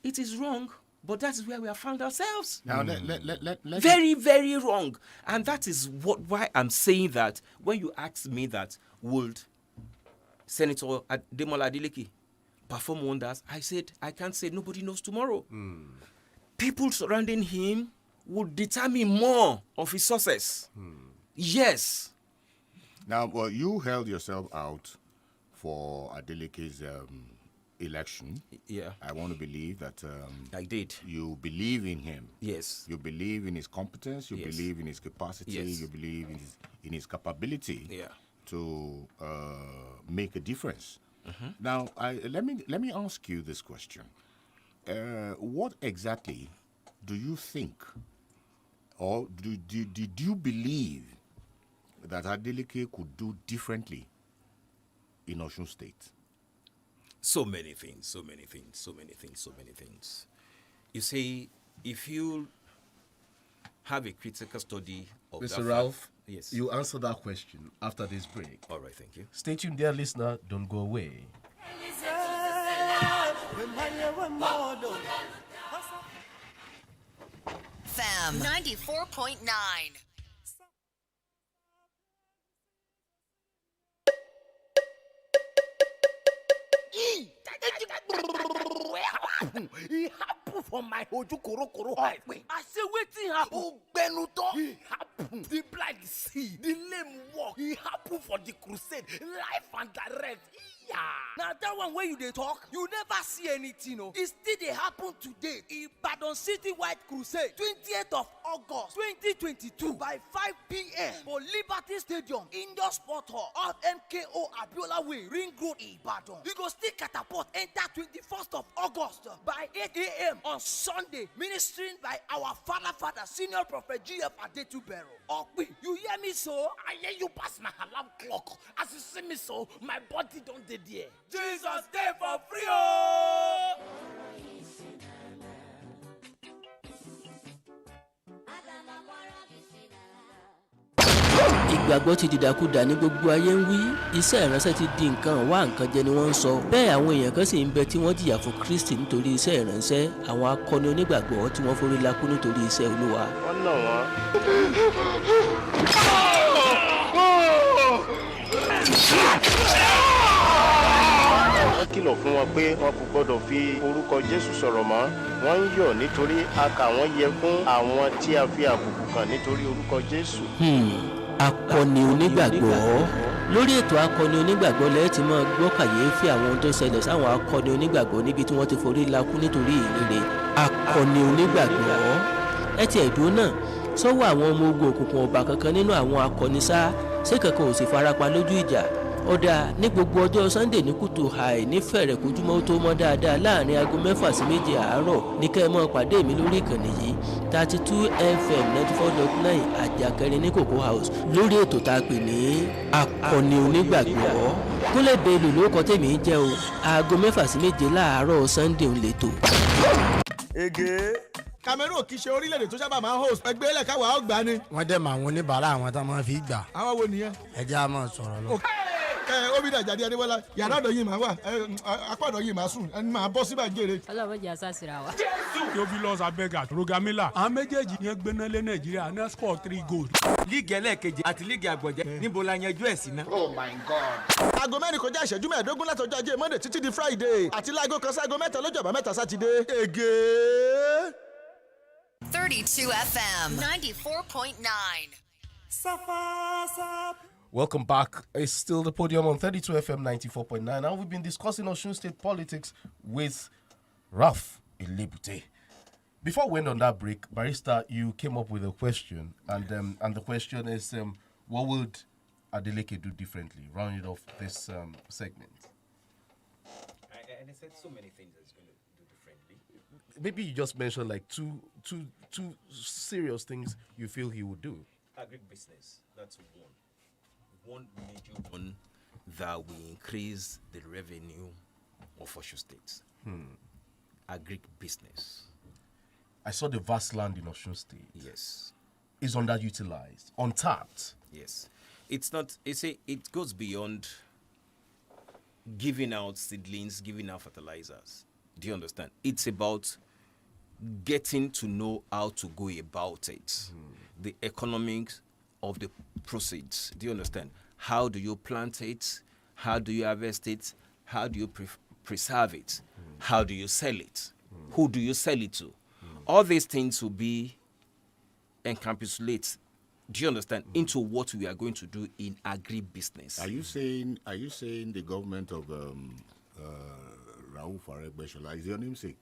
It is wrong, but that is where we have found ourselves. Now, let very, very wrong. And that is why I'm saying that when you ask me that, would Senator Demola Adeleke perform wonders? I said, I can't say, nobody knows tomorrow. People surrounding him would determine more of his success. Yes. Now, well, you held yourself out for Adeleke's election. Yeah. I want to believe that I did. You believe in him. Yes. You believe in his competence. You Yes. believe in his capacity. Yes. You believe in his capability to make a difference. Now, let me ask you this question: what exactly do you think, or did you believe that Adeleke could do differently in Osun State? So many things. You see, if you have a critical study of Mr. that Ralph, fact, yes, you answer that question after this break. All right, thank you. Stay tuned, dear listener. Don't go away. FM 94.9. It happen for my oju koro eye. I say wetin happen? Ogbenuto. It happen. The blind see, the lame walk. It happen for the crusade, life and direct. Yeah. Now that one where you dey talk, you never see anything. No, it still dey happen today. Ibadan City White Crusade, 20th of August, 2022, by 5 p.m. for Liberty Stadium, Indoor Sport Hall, off MKO Abiola Way, Ring Road, Ibadan. You go still catapult enter 21st of August by 8 a.m. on Sunday, ministering by our father, Senior Prophet GF Adetubero. Okpi, you hear me so? I hear you pass my alarm clock. As you see me so, my body don't dey there. Jesus dey for free. Oh! ìgbàgbọ́ ti dìdàkudà ní gbogbo ayé ń wí iṣẹ́ ìránṣẹ́ ti di nǹkan wá nǹkan jẹ ni wọ́n ń sọ bẹ́ẹ̀ àwọn èèyàn kan sì ń bẹ tí wọ́n jìyà fún Kristi nítorí iṣẹ́ ìránṣẹ́ àwọn akọni onígbàgbọ́ tí wọ́n forí lakú nítorí iṣẹ́ Olúwa. wọ́n nà wọ́n. wọ́n kìlọ̀ fún wọn pé wọn kò gbọ́dọ̀ fi orúkọ Jésù sọ̀rọ̀ mọ́ wọ́n ń yọ̀ nítorí a kà wọ́n yẹ fún àwọn tí a fi àbùkù kàn nítorí orúkọ Jésù. Akọni onígbàgbọ́ lórí ètò akọni onígbàgbọ́ lẹ́yìn tí máa gbọ́ kàyéfì àwọn ohun tó ṣẹlẹ̀ sáwọn akọni onígbàgbọ́ níbi tí wọ́n ti forí lakú nítorí ìrere akọni onígbàgbọ́ ẹ ti ẹ̀dùn náà sọ́wọ́ àwọn ọmọ ogun òkùnkùn ọba kankan nínú àwọn akọni sá ṣé kankan ò sì farapa lójú ìjà ọ̀dà ní gbogbo ọjọ́ Sunday ní kùtù hàì ní fẹ̀rẹ̀ kojúmọ́ tó mọ́ dáadáa láàrin aago 6 sí 7 àárọ̀ ní kẹ́ ẹ mọ́ pàdé mi lórí ìkànnì yìí 32 FM 94.9 àjàkẹrin ní Cocoa House lórí ètò tá a pè ní akọni onígbàgbọ́ Kúnlé Bello lórúkọ tèmi jẹ́ o aago 6 sí 7 láàárọ̀ Sunday ń lètò. Ege Cameroon kì í ṣe orílẹ̀-èdè tó sábà máa ń host ẹgbẹ́ ilẹ̀ káwa ọgbà ni. wọ́n dẹ̀ mọ àwọn oníbàárà àwọn tá a máa fi gbà. àwọn wo nìyẹn. ẹ jẹ́ a máa sọ̀rọ̀ lọ. Obìnrin àjàdí Adébọ́lá yàrá ọ̀dọ̀ yìí máa wà apá ọ̀dọ̀ yìí máa sùn ẹni máa bọ́ síbà jèrè. ọlọ́run jẹ́ àṣàṣìra wa. Theophilus Abega Rogamila àwọn méjèèjì yẹn gbéná lé Nàìjíríà ní score 3 goal. líìgì ẹlẹ́ẹ̀kejì àti líìgì àgbọ̀jẹ́ níbo la yanjú ẹ̀ sí ná. Oh my God. aago mẹ́rin kọjá ìṣẹ́jú mẹ́ẹ̀ẹ́dógún látọjọ́ Ajé Monday títí di Friday àti láago kan sí aago mẹ́ta lọ́jọ́ àbámẹ́ta Sátidé. Ege. 32 FM 94.9. Welcome back. It's still the Podium on 32 FM 94.9. Now we've been discussing Osun State politics with Ralph Elebute. Before we went on that break, Barrister, you came up with a question, and the question is, what would Adeleke do differently? Rounding off this segment. And I said so many things that he's going to do differently. Maybe you just mentioned like two serious things you feel he would do. Agribusiness, that's one major one that will increase the revenue of Osun State. Agribusiness. I saw the vast land in Osun State. Yes. Is underutilized, untapped. Yes. It's not, it goes beyond giving out seedlings, giving out fertilizers. Do you understand? It's about getting to know how to go about it. The economics of the proceeds. Do you understand? How do you plant it? How do you harvest it? How do you preserve it? How do you sell it? Who do you sell it to? All these things will be encapsulated, do you understand, into what we are going to do in agribusiness. Are you saying the government of Rauf Aregbesola is your namesake?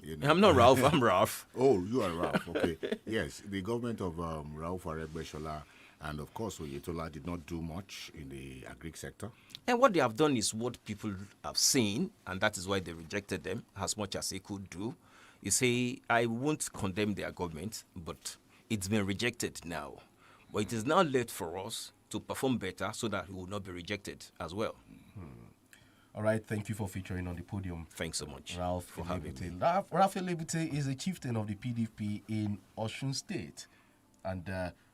You know? I'm not Ralph, I'm Ralph. Oh, you are Ralph, okay. Yes, the government of Rauf Aregbesola and of course Oyetola did not do much in the agri sector. And what they have done is what people have seen, and that is why they rejected them as much as they could do. You see, I won't condemn their government, but it's been rejected now. But it is now left for us to perform better so that we will not be rejected as well. All right, thank you for featuring on the podium. Thanks so much Ralph for having me. Ralph Elebute is a chieftain of the PDP in Osun State. And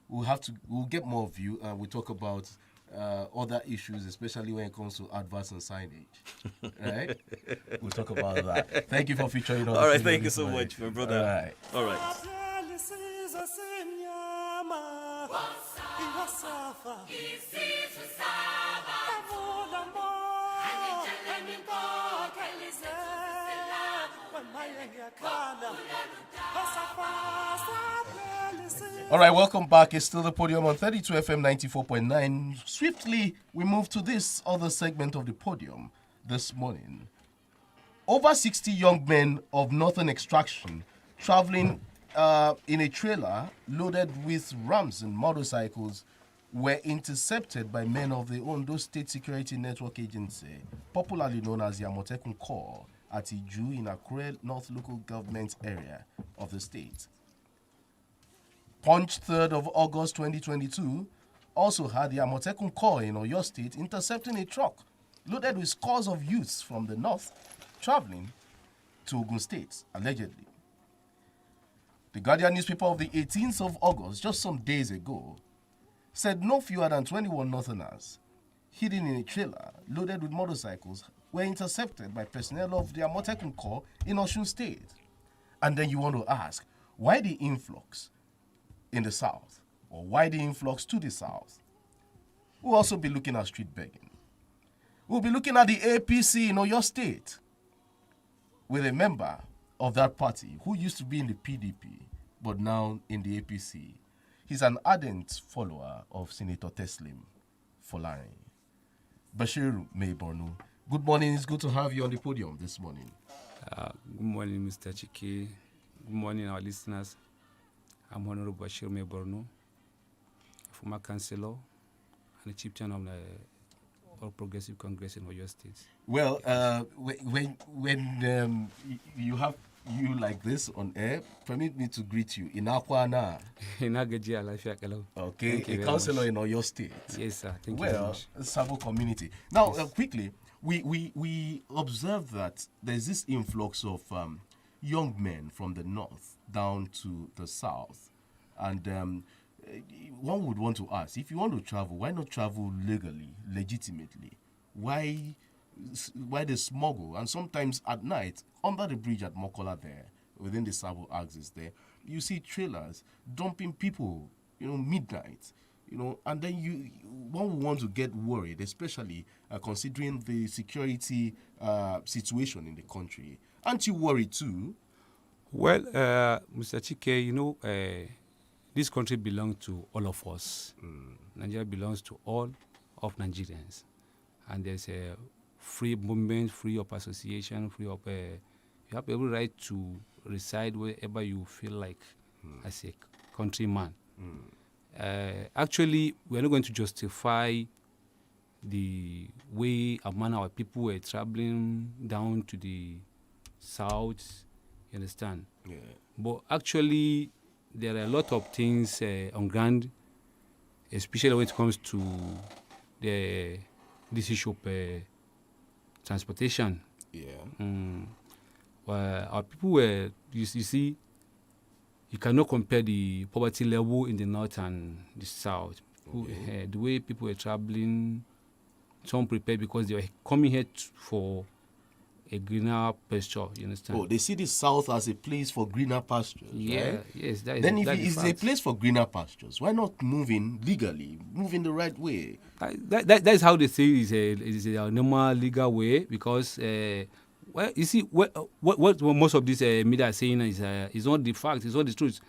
we'll get more of you. We'll talk about other issues, especially when it comes to adverts and signage. Right? We'll talk about that. Thank you for featuring on All right, the thank you so much, my brother. All right. All right, welcome back. It's still the Podium on 32 FM 94.9. Swiftly, we move to this other segment of the Podium this morning. Over 60 young men of northern extraction traveling in a trailer loaded with rams and motorcycles were intercepted by men of the Ondo State Security Network Agency, popularly known as the Amotekun Corps, at Iju in Akure North Local Government area of the state. Punch 3rd of August 2022 also had the Amotekun Corps in Oyo State intercepting a truck loaded with scores of youths from the north traveling to Ogun State, allegedly. The Guardian newspaper of the 18th of August, just some days ago, said no fewer than 21 northerners hidden in a trailer loaded with motorcycles were intercepted by personnel of the Amotekun Corps in Osun State. And then you want to ask, why the influx in the south? Or why the influx to the south? We'll also be looking at street begging. We'll be looking at the APC in Oyo State with a member of that party who used to be in the PDP but now in the APC. He's an ardent follower of Senator Teslim Folarin. Bashir Meibornu, good morning. It's good to have you on the podium this morning. Good morning, Mr. CHIKE. Good morning, our listeners. I'm Honorable Bashir Meibornu, former councillor and the chieftain of the All Progressive Congress in Oyo State. Well, when you have you like this on air, permit me to greet you. Inakwana. Okay, a councillor in Oyo State. Yes, sir. Thank you very much. Sabo community. Now, quickly, we observe that there's this influx of young men from the north down to the south. And one would want to ask, if you want to travel, why not travel legally, legitimately? Why the smuggle? And sometimes at night, under the bridge at Mokola there, within the Sabo axis there, you see trailers dumping people, midnight, and then one would want to get worried, especially considering the security situation in the country. Aren't you worried too? Well, Mr. CHIKE, this country belongs to all of us. Nigeria belongs to all of Nigerians. And there's a free movement, free of association, free of... you have every right to reside wherever you feel like as a countryman. Actually, we're not going to justify the way among our people were traveling down to the south, you understand? Yeah. But actually, there are a lot of things on ground, especially when it comes to this issue of transportation. Yeah. Well, our people were, you see, you cannot compare the poverty level in the north and the south. Okay. The way people were traveling, some prepared because they were coming here for a greener pasture, you understand? Oh, they see the south as a place for greener pastures. Yeah, right? yes. That is, then if that it's a place for greener pastures, why not move in legally, move in the right way? That is how they say is a normal legal way, because well, you see, what most of this media are saying is not the fact, it's not the truth.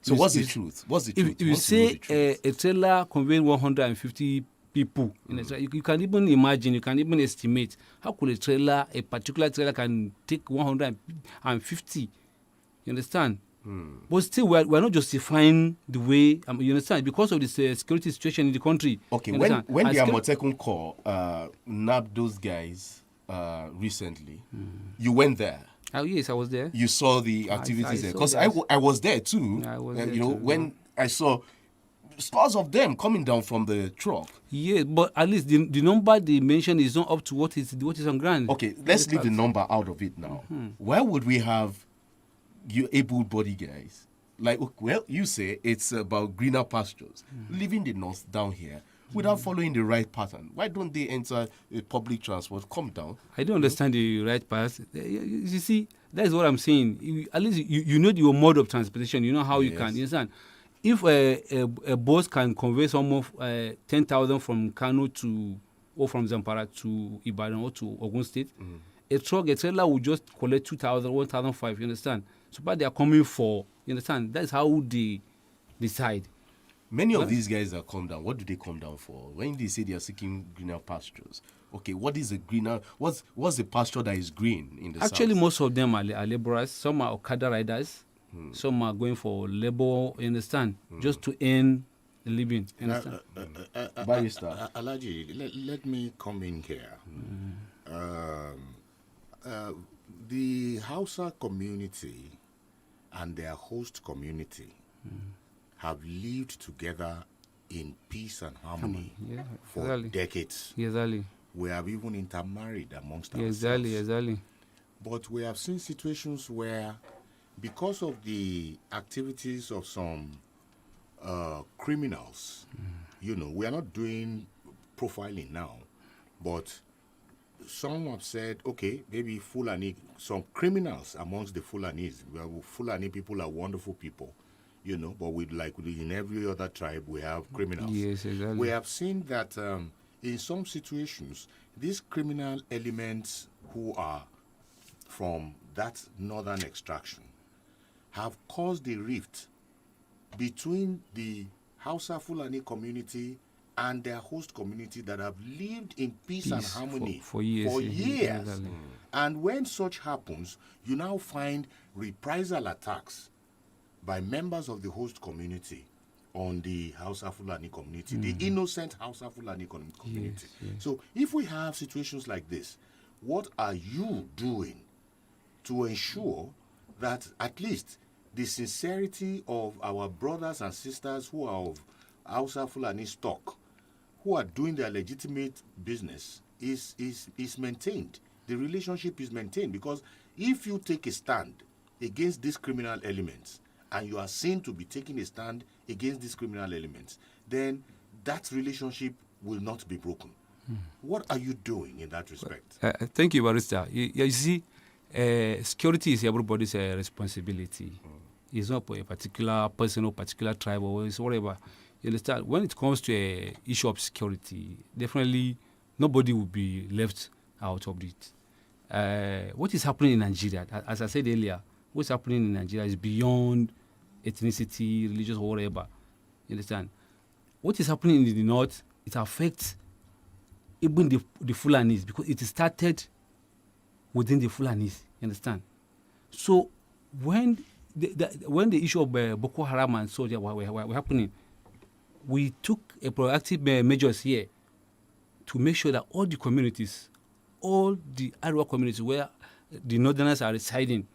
So what's the truth? What's the truth? If you say a trailer conveying 150 people, you can even imagine, you can even estimate how could a particular trailer can take 150. You understand? But still, we're not justifying the way, you understand, because of the security situation in the country. Okay, when the Amotekun Corps nabbed those guys recently, you went there. Oh yes, I was there. You saw the activities there, because I was there too. I was there when I saw scores of them coming down from the truck. Yes, but at least the number they mentioned is not up to what is on ground. Okay, let's leave the number out of it now. Why would we have you able-bodied guys? Like, well, you say it's about greener pastures, leaving the north down here without following the right pattern. Why don't they enter a public transport, come down? I don't understand the right path. You see, that's what I'm saying. At least you know your mode of transportation. You know how you can. You understand? If a bus can convey someone 10,000 from Kano or from Zamfara to Ibadan or to Ogun State, a trailer will just collect 2,000, 1,500. You understand? So, but they are coming for. You understand? That's how they decide. Many of these guys that come down, what do they come down for? When they say they are seeking greener pastures, okay, what is a greener? What's the pasture that is green in the Actually, south? most of them are laborers. Some are Okada riders. Some are going for labor. You understand? Just to earn a living. You understand? Barrister. Alaji, let me come in here. The Hausa community and their host community have lived together in peace and harmony for decades. Exactly. We have even intermarried amongst ourselves. Exactly. But we have seen situations where, because of the activities of some criminals, we are not doing profiling now, but some have said, okay, maybe Fulani, some criminals amongst the Fulanis. Fulani people are wonderful people, but in every other tribe, we have criminals. Yes, exactly. We have seen that in some situations, these criminal elements who are from that northern extraction have caused a rift between the Hausa Fulani community and their host community that have lived in peace and harmony for years. And when such happens, you now find reprisal attacks by members of the host community on the Hausa Fulani community, the innocent Hausa Fulani community. Yes. So if we have situations like this, what are you doing to ensure that at least the sincerity of our brothers and sisters who are of Hausa Fulani stock, who are doing their legitimate business, is maintained? The relationship is maintained, because if you take a stand against these criminal elements and you are seen to be taking a stand against these criminal elements, then that relationship will not be broken. What are you doing in that respect? Thank you, Barrister. You see, security is everybody's responsibility. It's not for a particular person or particular tribe or whatever. You understand? When it comes to an issue of security, definitely nobody will be left out of it. What is happening in Nigeria, as I said earlier, what's happening in Nigeria is beyond ethnicity, religious, or whatever. You understand? What is happening in the north, it affects even the Fulanis, because it started within the Fulanis. You understand? So when the issue of Boko Haram and so were happening, we took a proactive measures here to make sure that all the communities, all the Arewa communities where the northerners are residing,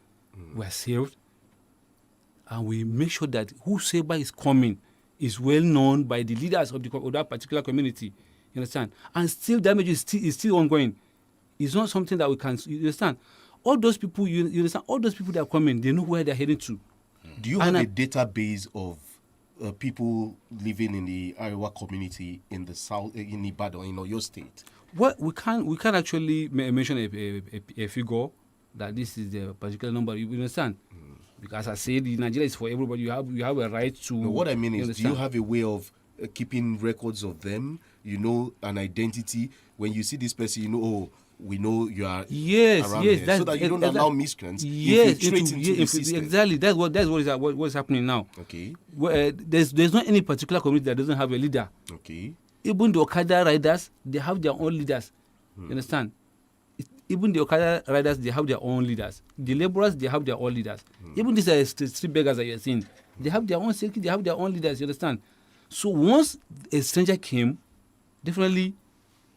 were saved. And we make sure that whosoever is coming is well known by the leaders of that particular community. You understand? And still damage is still ongoing. It's not something that we can, you understand? All those people, you understand? All those people that are coming, they know where they're heading to. Do you have a database of people living in the Arewa community in the south, in Ibadan, in your state? Well, we can actually mention a figure that this is the particular number. You understand? Because I said, Nigeria is for everybody. You have a right to. No, what I mean is, do you have a way of keeping records of them? An identity. When you see this person, we know you are around here, so that you don't allow miscreants infiltrate into the system. Exactly. That's what's happening now. Okay. There's not any particular community that doesn't have a leader. Okay. Even the Okada riders, they have their own leaders. You understand? Even the Okada riders, they have their own leaders. The laborers, they have their own leaders. Even these street beggars that you're seeing, they have their own security, they have their own leaders. You understand? So once a stranger came, definitely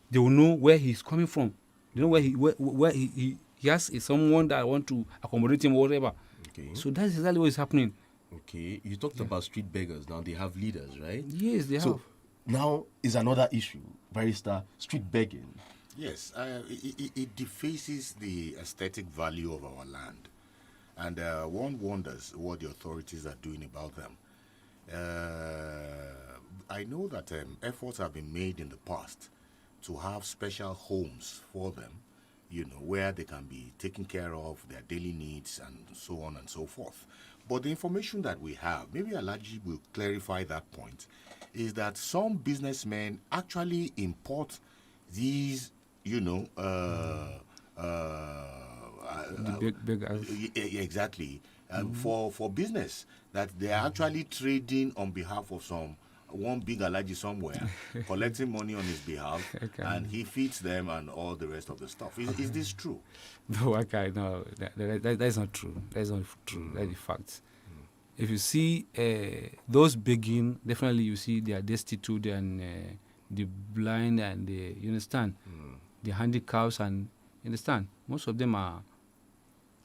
they will know where he's coming from. They know where he has someone that want to accommodate him or whatever. Okay. So that's exactly what is happening. Okay, you talked about street beggars. Now they have leaders, right? Yes, they have. Now is another issue, barrister, street begging. Yes, it defaces the aesthetic value of our land. And one wonders what the authorities are doing about them. I know that efforts have been made in the past to have special homes for them, where they can be taken care of, their daily needs, and so on and so forth. But the information that we have, maybe Alhaji will clarify that point, is that some businessmen actually import these, exactly, for business, that they're actually trading on behalf of one big Alhaji somewhere, collecting money on his behalf, and he feeds them and all the rest of the stuff. Is this true? No, no, that's not true. That's not true. That's the fact. If you see those begging, definitely you see they are destitute and the blind and you understand, the handicaps and you understand. Most of them are,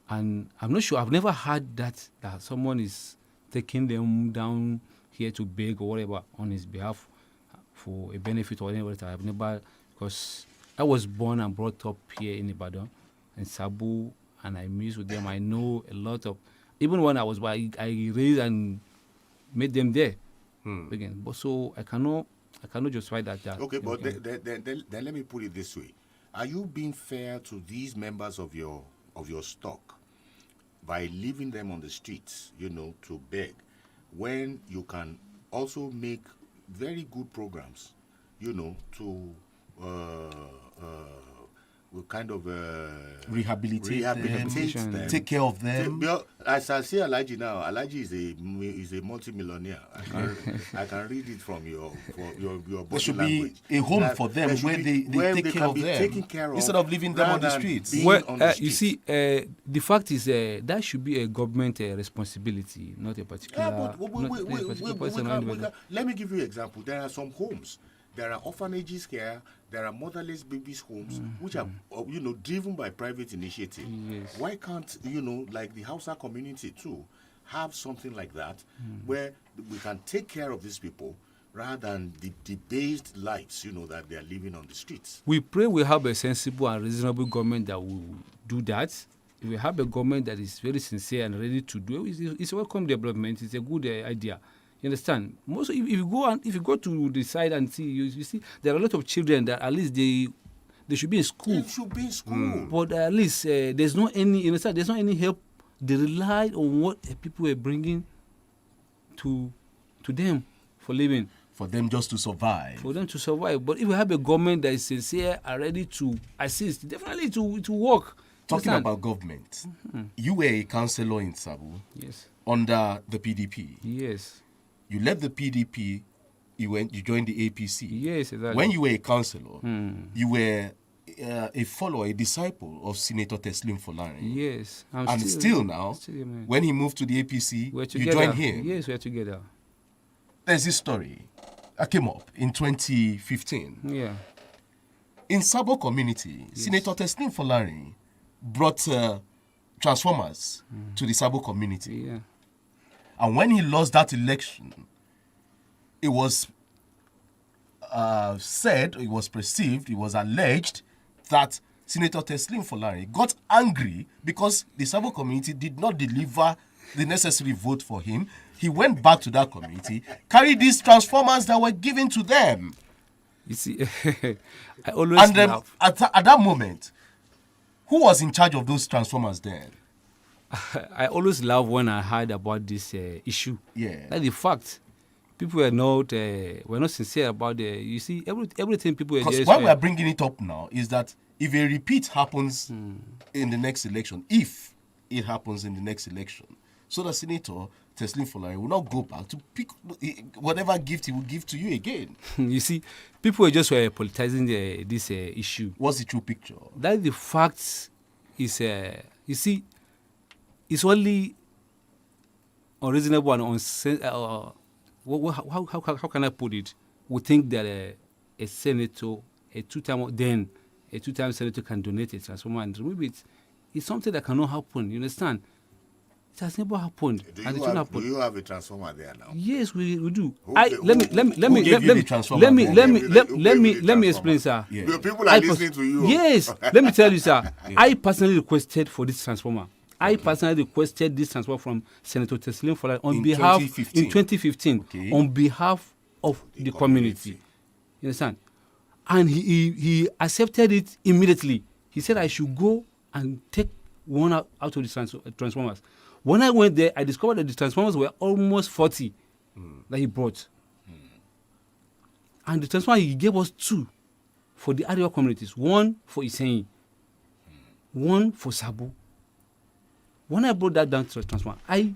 and I'm not sure. I've never heard that someone is taking them down here to beg or whatever on his behalf for a benefit or whatever. I've never, because I was born and brought up here in Ibadan and Sabu, and I mix with them. I know a lot of, even when I was, I raised and made them there. Again, but so I cannot justify that. Okay, but then let me put it this way: are you being fair to these members of your stock by leaving them on the streets, to beg, when you can also make very good programs, to kind of rehabilitate them, take care of them. As I say, Alhaji now, Alhaji is a multi-millionaire. I can read it from your body there should language. be a home for them where they take care of them instead of leaving them on the streets. Well, you see, the fact is that should be a government responsibility, not a particular. Let me give you an example. There are some homes. There are orphanages here. There are motherless babies homes, which are, driven by private initiative. Yes. Why can't, like the Hausa community too, have something like that, where we can take care of these people rather than the debased lives, that they are living on the streets? We pray we have a sensible and reasonable government that will do that. If we have a government that is very sincere and ready to do it, it's a welcome development. It's a good idea. You understand? Most if you go to the side and see, you see there are a lot of children that at least they should be in school. They should be in school. But at least there's not any. You understand? There's not any help. They rely on what people are bringing to them for living. For them just to survive. For them to survive. But if we have a government that is sincere and ready to assist, definitely it will work. Talking about government, you were a councillor in Sabu. Yes. Under the PDP. Yes. You left the PDP, you joined the APC. Yes, exactly. When you were a councillor, you were a follower, a disciple of Senator Teslim Folarin. Yes. And still now, when he moved to the APC, you joined him. Yes, we're together. There's this story that came up in 2015. Yeah. In Sabo community, Senator Teslim Folarin brought transformers to the Sabo community. Yeah. And when he lost that election, it was said, it was perceived, it was alleged that Senator Teslim Folarin got angry because the Sabo community did not deliver the necessary vote for him. He went back to that community, carried these transformers that were given to them. You see, I always laugh. At that moment, who was in charge of those transformers then? I always laugh when I heard about this issue. Yeah. That's the fact. People were not sincere about the. You see, everything people were. Because why we are bringing it up now is that if a repeat happens in the next election, if it happens in the next election, so the Senator Teslim Folarin will not go back to pick whatever gift he will give to you again. You see, people were just politicizing this issue. What's the true picture? That the fact is, you see, it's only unreasonable and how can I put it? We think that a senator, a two-time senator can donate a transformer and remove it. It's something that cannot happen. You understand? It has never happened. Do and it you, won't have, happen. do you have a transformer there now? Yes, we do. Okay, Let me explain, sir. Yeah. The people are listening to you. Yes, let me tell you, sir. Yeah. I personally requested for this transformer. I personally requested this transformer from Senator Teslim Fola on behalf 2015 on behalf of the community. You understand? And he accepted it immediately. He said I should go and take one out of the transformers. When I went there, I discovered that the transformers were almost 40 that he brought. And the transformer, he gave us 2 for the area communities. 1 for Isenyi, 1 for Sabo. When I brought that down to the transformer, I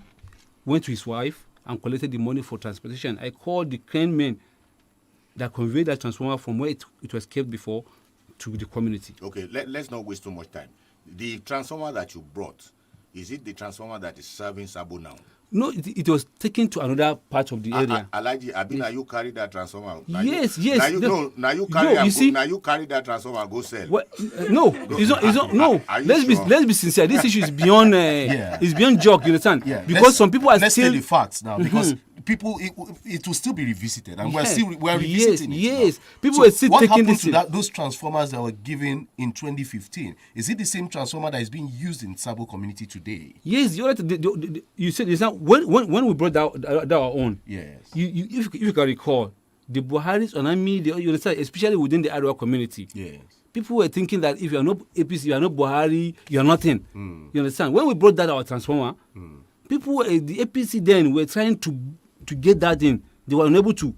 went to his wife and collected the money for transportation. I called the crane men that conveyed that transformer from where it was kept before to the community. Okay, let's not waste too much time. The transformer that you brought, is it the transformer that is serving Sabo now? No, it was taken to another part of the area. Alaji, Abina, you carry that transformer. Yes. Now you carry that transformer and go sell. Well, no, it's not. No, let's be sincere. This issue is beyond. It's beyond joke. You understand? Yeah. Because some people are let's still. say the facts now, because people, it will still be revisited, and we're revisiting it. Yes, people are still what taking happened this. To those transformers that were given in 2015? Is it the same transformer that is being used in Sabo community today? Yes, you said it's not when we brought that our own. Yes. If you can recall, the Buharis on Army, you understand, especially within the Arewa community. Yes. People were thinking that if you are not APC, you are not Buhari, you are nothing. You understand? When we brought that our transformer, people, the APC then were trying to get that in. They were unable to.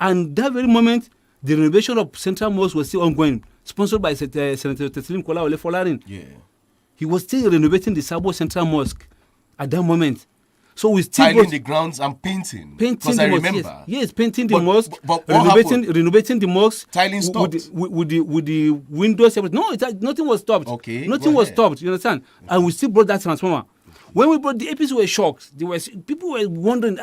And that very moment, the renovation of Central Mosque was still ongoing, sponsored by Senator Teslim Kola Ole Folarin. Yeah. He was still renovating the Sabo Central Mosque at that moment. So we still tiling the grounds and painting. Painting the mosque. Yes, painting the mosque. But renovating the mosque. Tiling stopped. With the windows. No, nothing was stopped. Okay. Nothing was stopped. You understand? And we still brought that transformer. When we brought the APC, were shocked. People were wondering,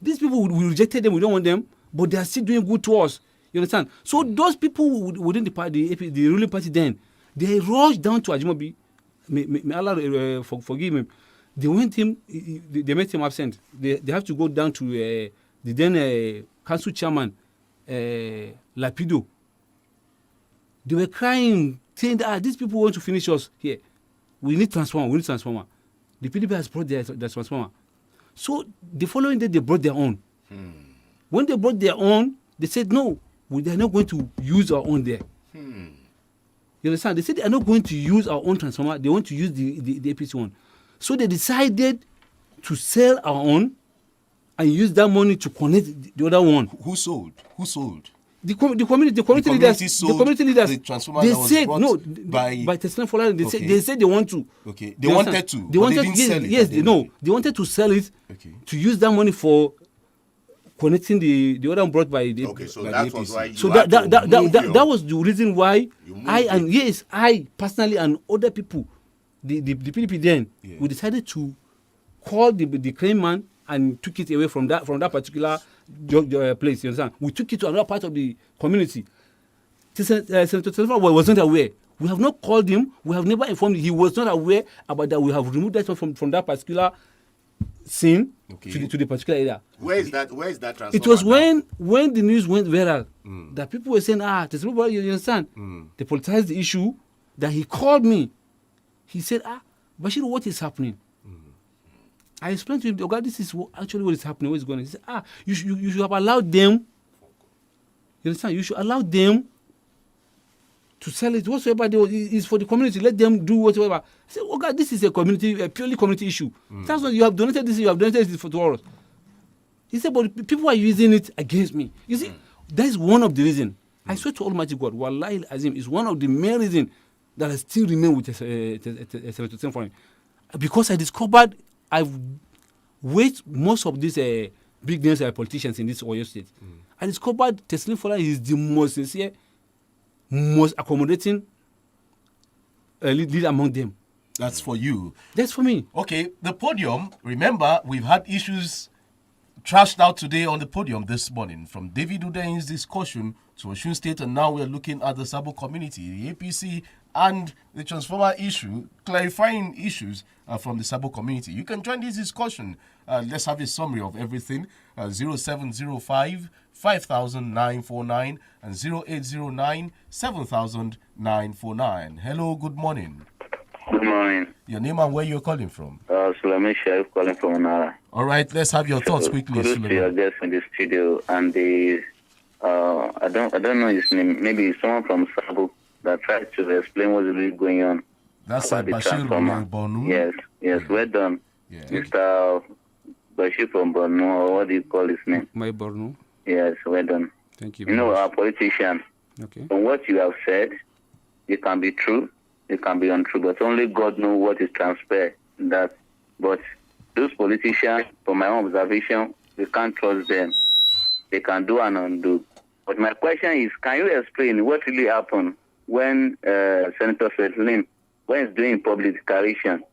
these people, we rejected them. We don't want them, but they are still doing good to us. You understand? So those people within the party, the ruling party, then they rushed down to Ajimobi. May Allah forgive him. They went him. They made him absent. They have to go down to the then council chairman, Lapido. They were crying, saying that these people want to finish us here. We need transformer. We need transformer. The PDP has brought their transformer. So the following day they brought their own. When they brought their own, they said no, they are not going to use our own there. You understand? They said they are not going to use our own transformer. They want to use the APC one. So they decided to sell our own and use that money to connect the other one. Who sold? The community leaders. The transformer they that was said brought no by Tesla Fola. They said they want to. Okay. They wanted to. They didn't sell it. Yes, they wanted to sell it. Okay. To use that money for connecting the other one brought by the. Okay, so that was why. So that was the reason why I personally and other people, the PDP then, we decided to call the claim man and took it away from that particular place. You understand? We took it to another part of the community. Senator Telfa was not aware. We have not called him. We have never informed him. He was not aware about that. We have removed that from that particular scene to the particular area. Where is that transformer? It was when the news went viral that people were saying, Tesla, you understand? They politicized the issue. That he called me. He said, Bashir, what is happening? I explained to him, oh God, this is actually what is happening, what is going on. He said, you should have allowed them, you understand? You should allow them to sell it, whatsoever is for the community. Let them do whatever. I said, oh God, this is a purely community issue. That's why you have donated this, you have donated this to us. He said, but people are using it against me. You see, that is one of the reasons. I swear to Almighty God, Wallahi Azim is one of the main reasons that I still remain with Senator Tenfone. Because I discovered I've weighed most of these big names politicians in this Oyo state. I discovered Teslim Fola is the most sincere, most accommodating leader among them. That's for you. That's for me. Okay, the podium. Remember, we've had issues trashed out today on the podium this morning, from David Udain's discussion to Osun State, and now we're looking at the Sabo community. The APC and the transformer issue, clarifying issues from the Sabo community. You can join this discussion. Let's have a summary of everything. 0705 5949 and 0809 7949. Hello, good morning. Good morning. Your name and where you're calling from? Sulaiman Sharif calling from Onara. All right, let's have your thoughts quickly. Good to see your guest in the studio, and I don't know his name. Maybe it's someone from Sabo that tried to explain what's really going on. That's Bashir Bonu. Yes, well done, Mr. Bashir from Borno, or what do you call his name? My Borno. Yes, well done. Thank you. You know, our politicians. Okay. From what you have said, it can be true, it can be untrue, but only God knows what is transparent. But those politicians, from my own observation, we can't trust them. They can do and undo. But my question is, can you explain what really happened when Senator Svetlin, when he's doing public declaration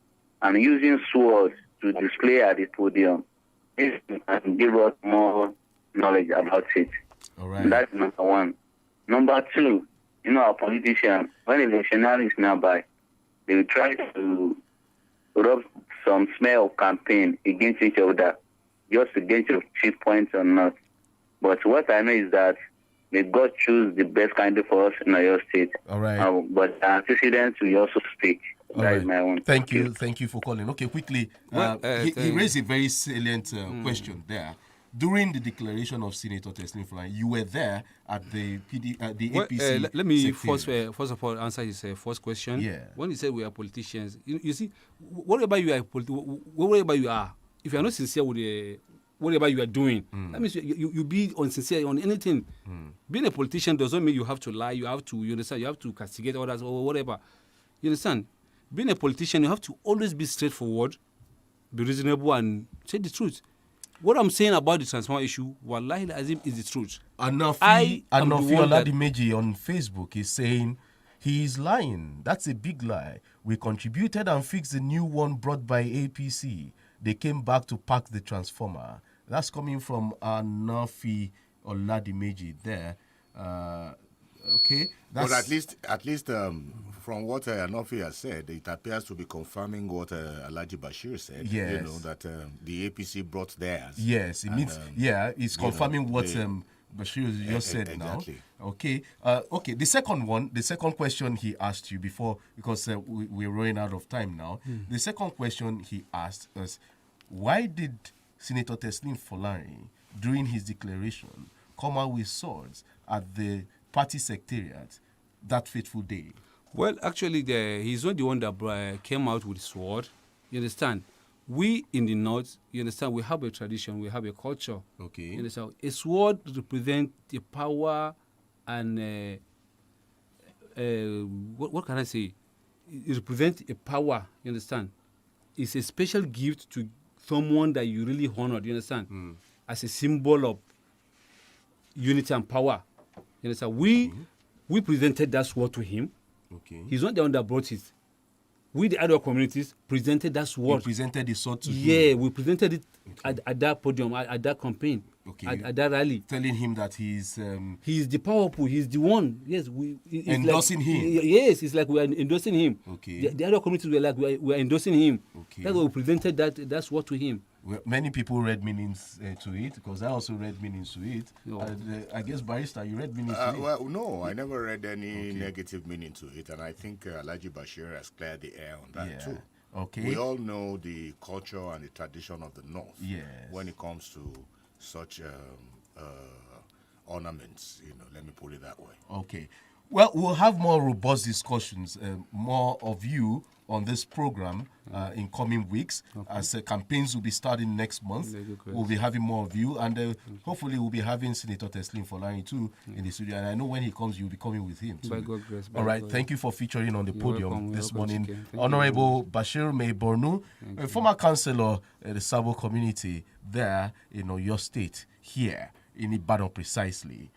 and using swords to display at the podium, and give us more knowledge about it? All right. That's number one. Number two, you know, our politicians, when electionary is nearby, they will try to rub some smell of campaign against each other, just to get your chief points or not. But what I know is that may God choose the best candidate for us in our state. All right. But antecedents will also speak. That is my own. Thank you for calling. Okay, quickly. He raised a very salient question there. During the declaration of Senator Teslim Fulani, you were there at the APC. Let me first of all answer his first question. Yeah. When he said we are politicians, you see, whatever you are, if you are not sincere with whatever you are doing, that means you be unsincere on anything. Being a politician doesn't mean you have to lie. You understand? You have to castigate others or whatever. You understand? Being a politician, you have to always be straightforward, be reasonable, and say the truth. What I'm saying about the transformer issue, wallahi azim, is the truth. Anofi Oladimeji on Facebook is saying he is lying. That's a big lie. We contributed and fixed the new one brought by APC. They came back to pack the transformer. That's coming from Anofi Oladimeji there. Okay. But at least from what Anofi has said, it appears to be confirming what Alhaji Bashir said. Yes. You know, that the APC brought theirs. Yes, it means, it's confirming what Bashir just said exactly. Now. Okay. Okay, the second question he asked you before, because we're running out of time now. The second question he asked us, why did Senator Teslim Fulani, during his declaration, come out with swords at the party secretariat that fateful day? Well, actually, he's not the one that came out with sword. You understand? We in the North, you understand, we have a tradition, we have a culture. Okay. You understand? A sword represents the power and what can I say? It represents a power. You understand? It's a special gift to someone that you really honor. You understand? As a symbol of unity and power. You understand? We presented that sword to him. Okay. He's not the one that brought it. We, the other communities, presented that sword. You presented the sword to him? Yeah, we presented it at that podium, at that campaign, at that rally. Telling him that he's the powerful, he's the one. Yes, endorsing him. Yes, it's like we are endorsing him. Okay. The other communities were like we are endorsing him. Okay. That's why we presented that sword to him. Well, many people read meanings to it, because I also read meanings to it. I guess, Barrister, you read meanings to it? Well, no, I never read any negative meaning to it, and I think Alhaji Bashir has cleared the air on that too. Okay. We all know the culture and the tradition of the North. Yes. When it comes to such ornaments, let me put it that way. Okay. Well, we'll have more robust discussions, more of you on this program in coming weeks, as campaigns will be starting next month. We'll be having more of you, and hopefully we'll be having Senator Teslim Fulani too in the studio. And I know when he comes, you'll be coming with him too. By God grace. All right, thank you for featuring on the podium this morning. Thank Honorable Bashir May Bornu, a former councillor in the Sabo community there in Oyo State, here in Ibadan precisely.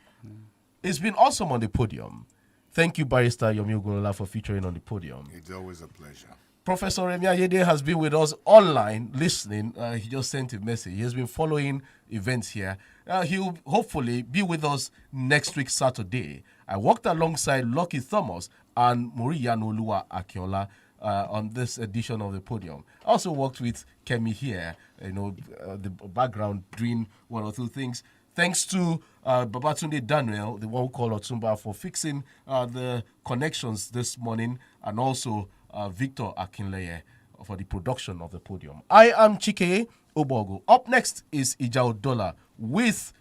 It's been awesome on the podium. Thank you, Barrister Yomi Ogolola, for featuring on the podium. It's always a pleasure. Professor Remi Ayede has been with us online listening. He just sent a message. He has been following events here. He'll hopefully be with us next week, Saturday. I worked alongside Lucky Thomas and Moriyanoluwa Akinola on this edition of the Podium. I also worked with Kemi here, the background doing one or two things. Thanks to Babatunde Daniel, the one who called Otumba, for fixing the connections this morning, and also Victor Akinleye for the production of the Podium. I am Chike OGBOGU. Up next is Ija Odola with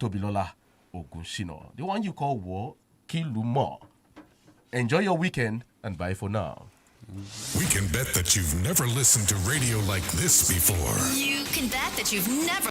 Tobilola Ogunshino, the one you call War Kilumo. Enjoy your weekend and bye for now. We can bet that you've never listened to radio like this before. You can bet that you've never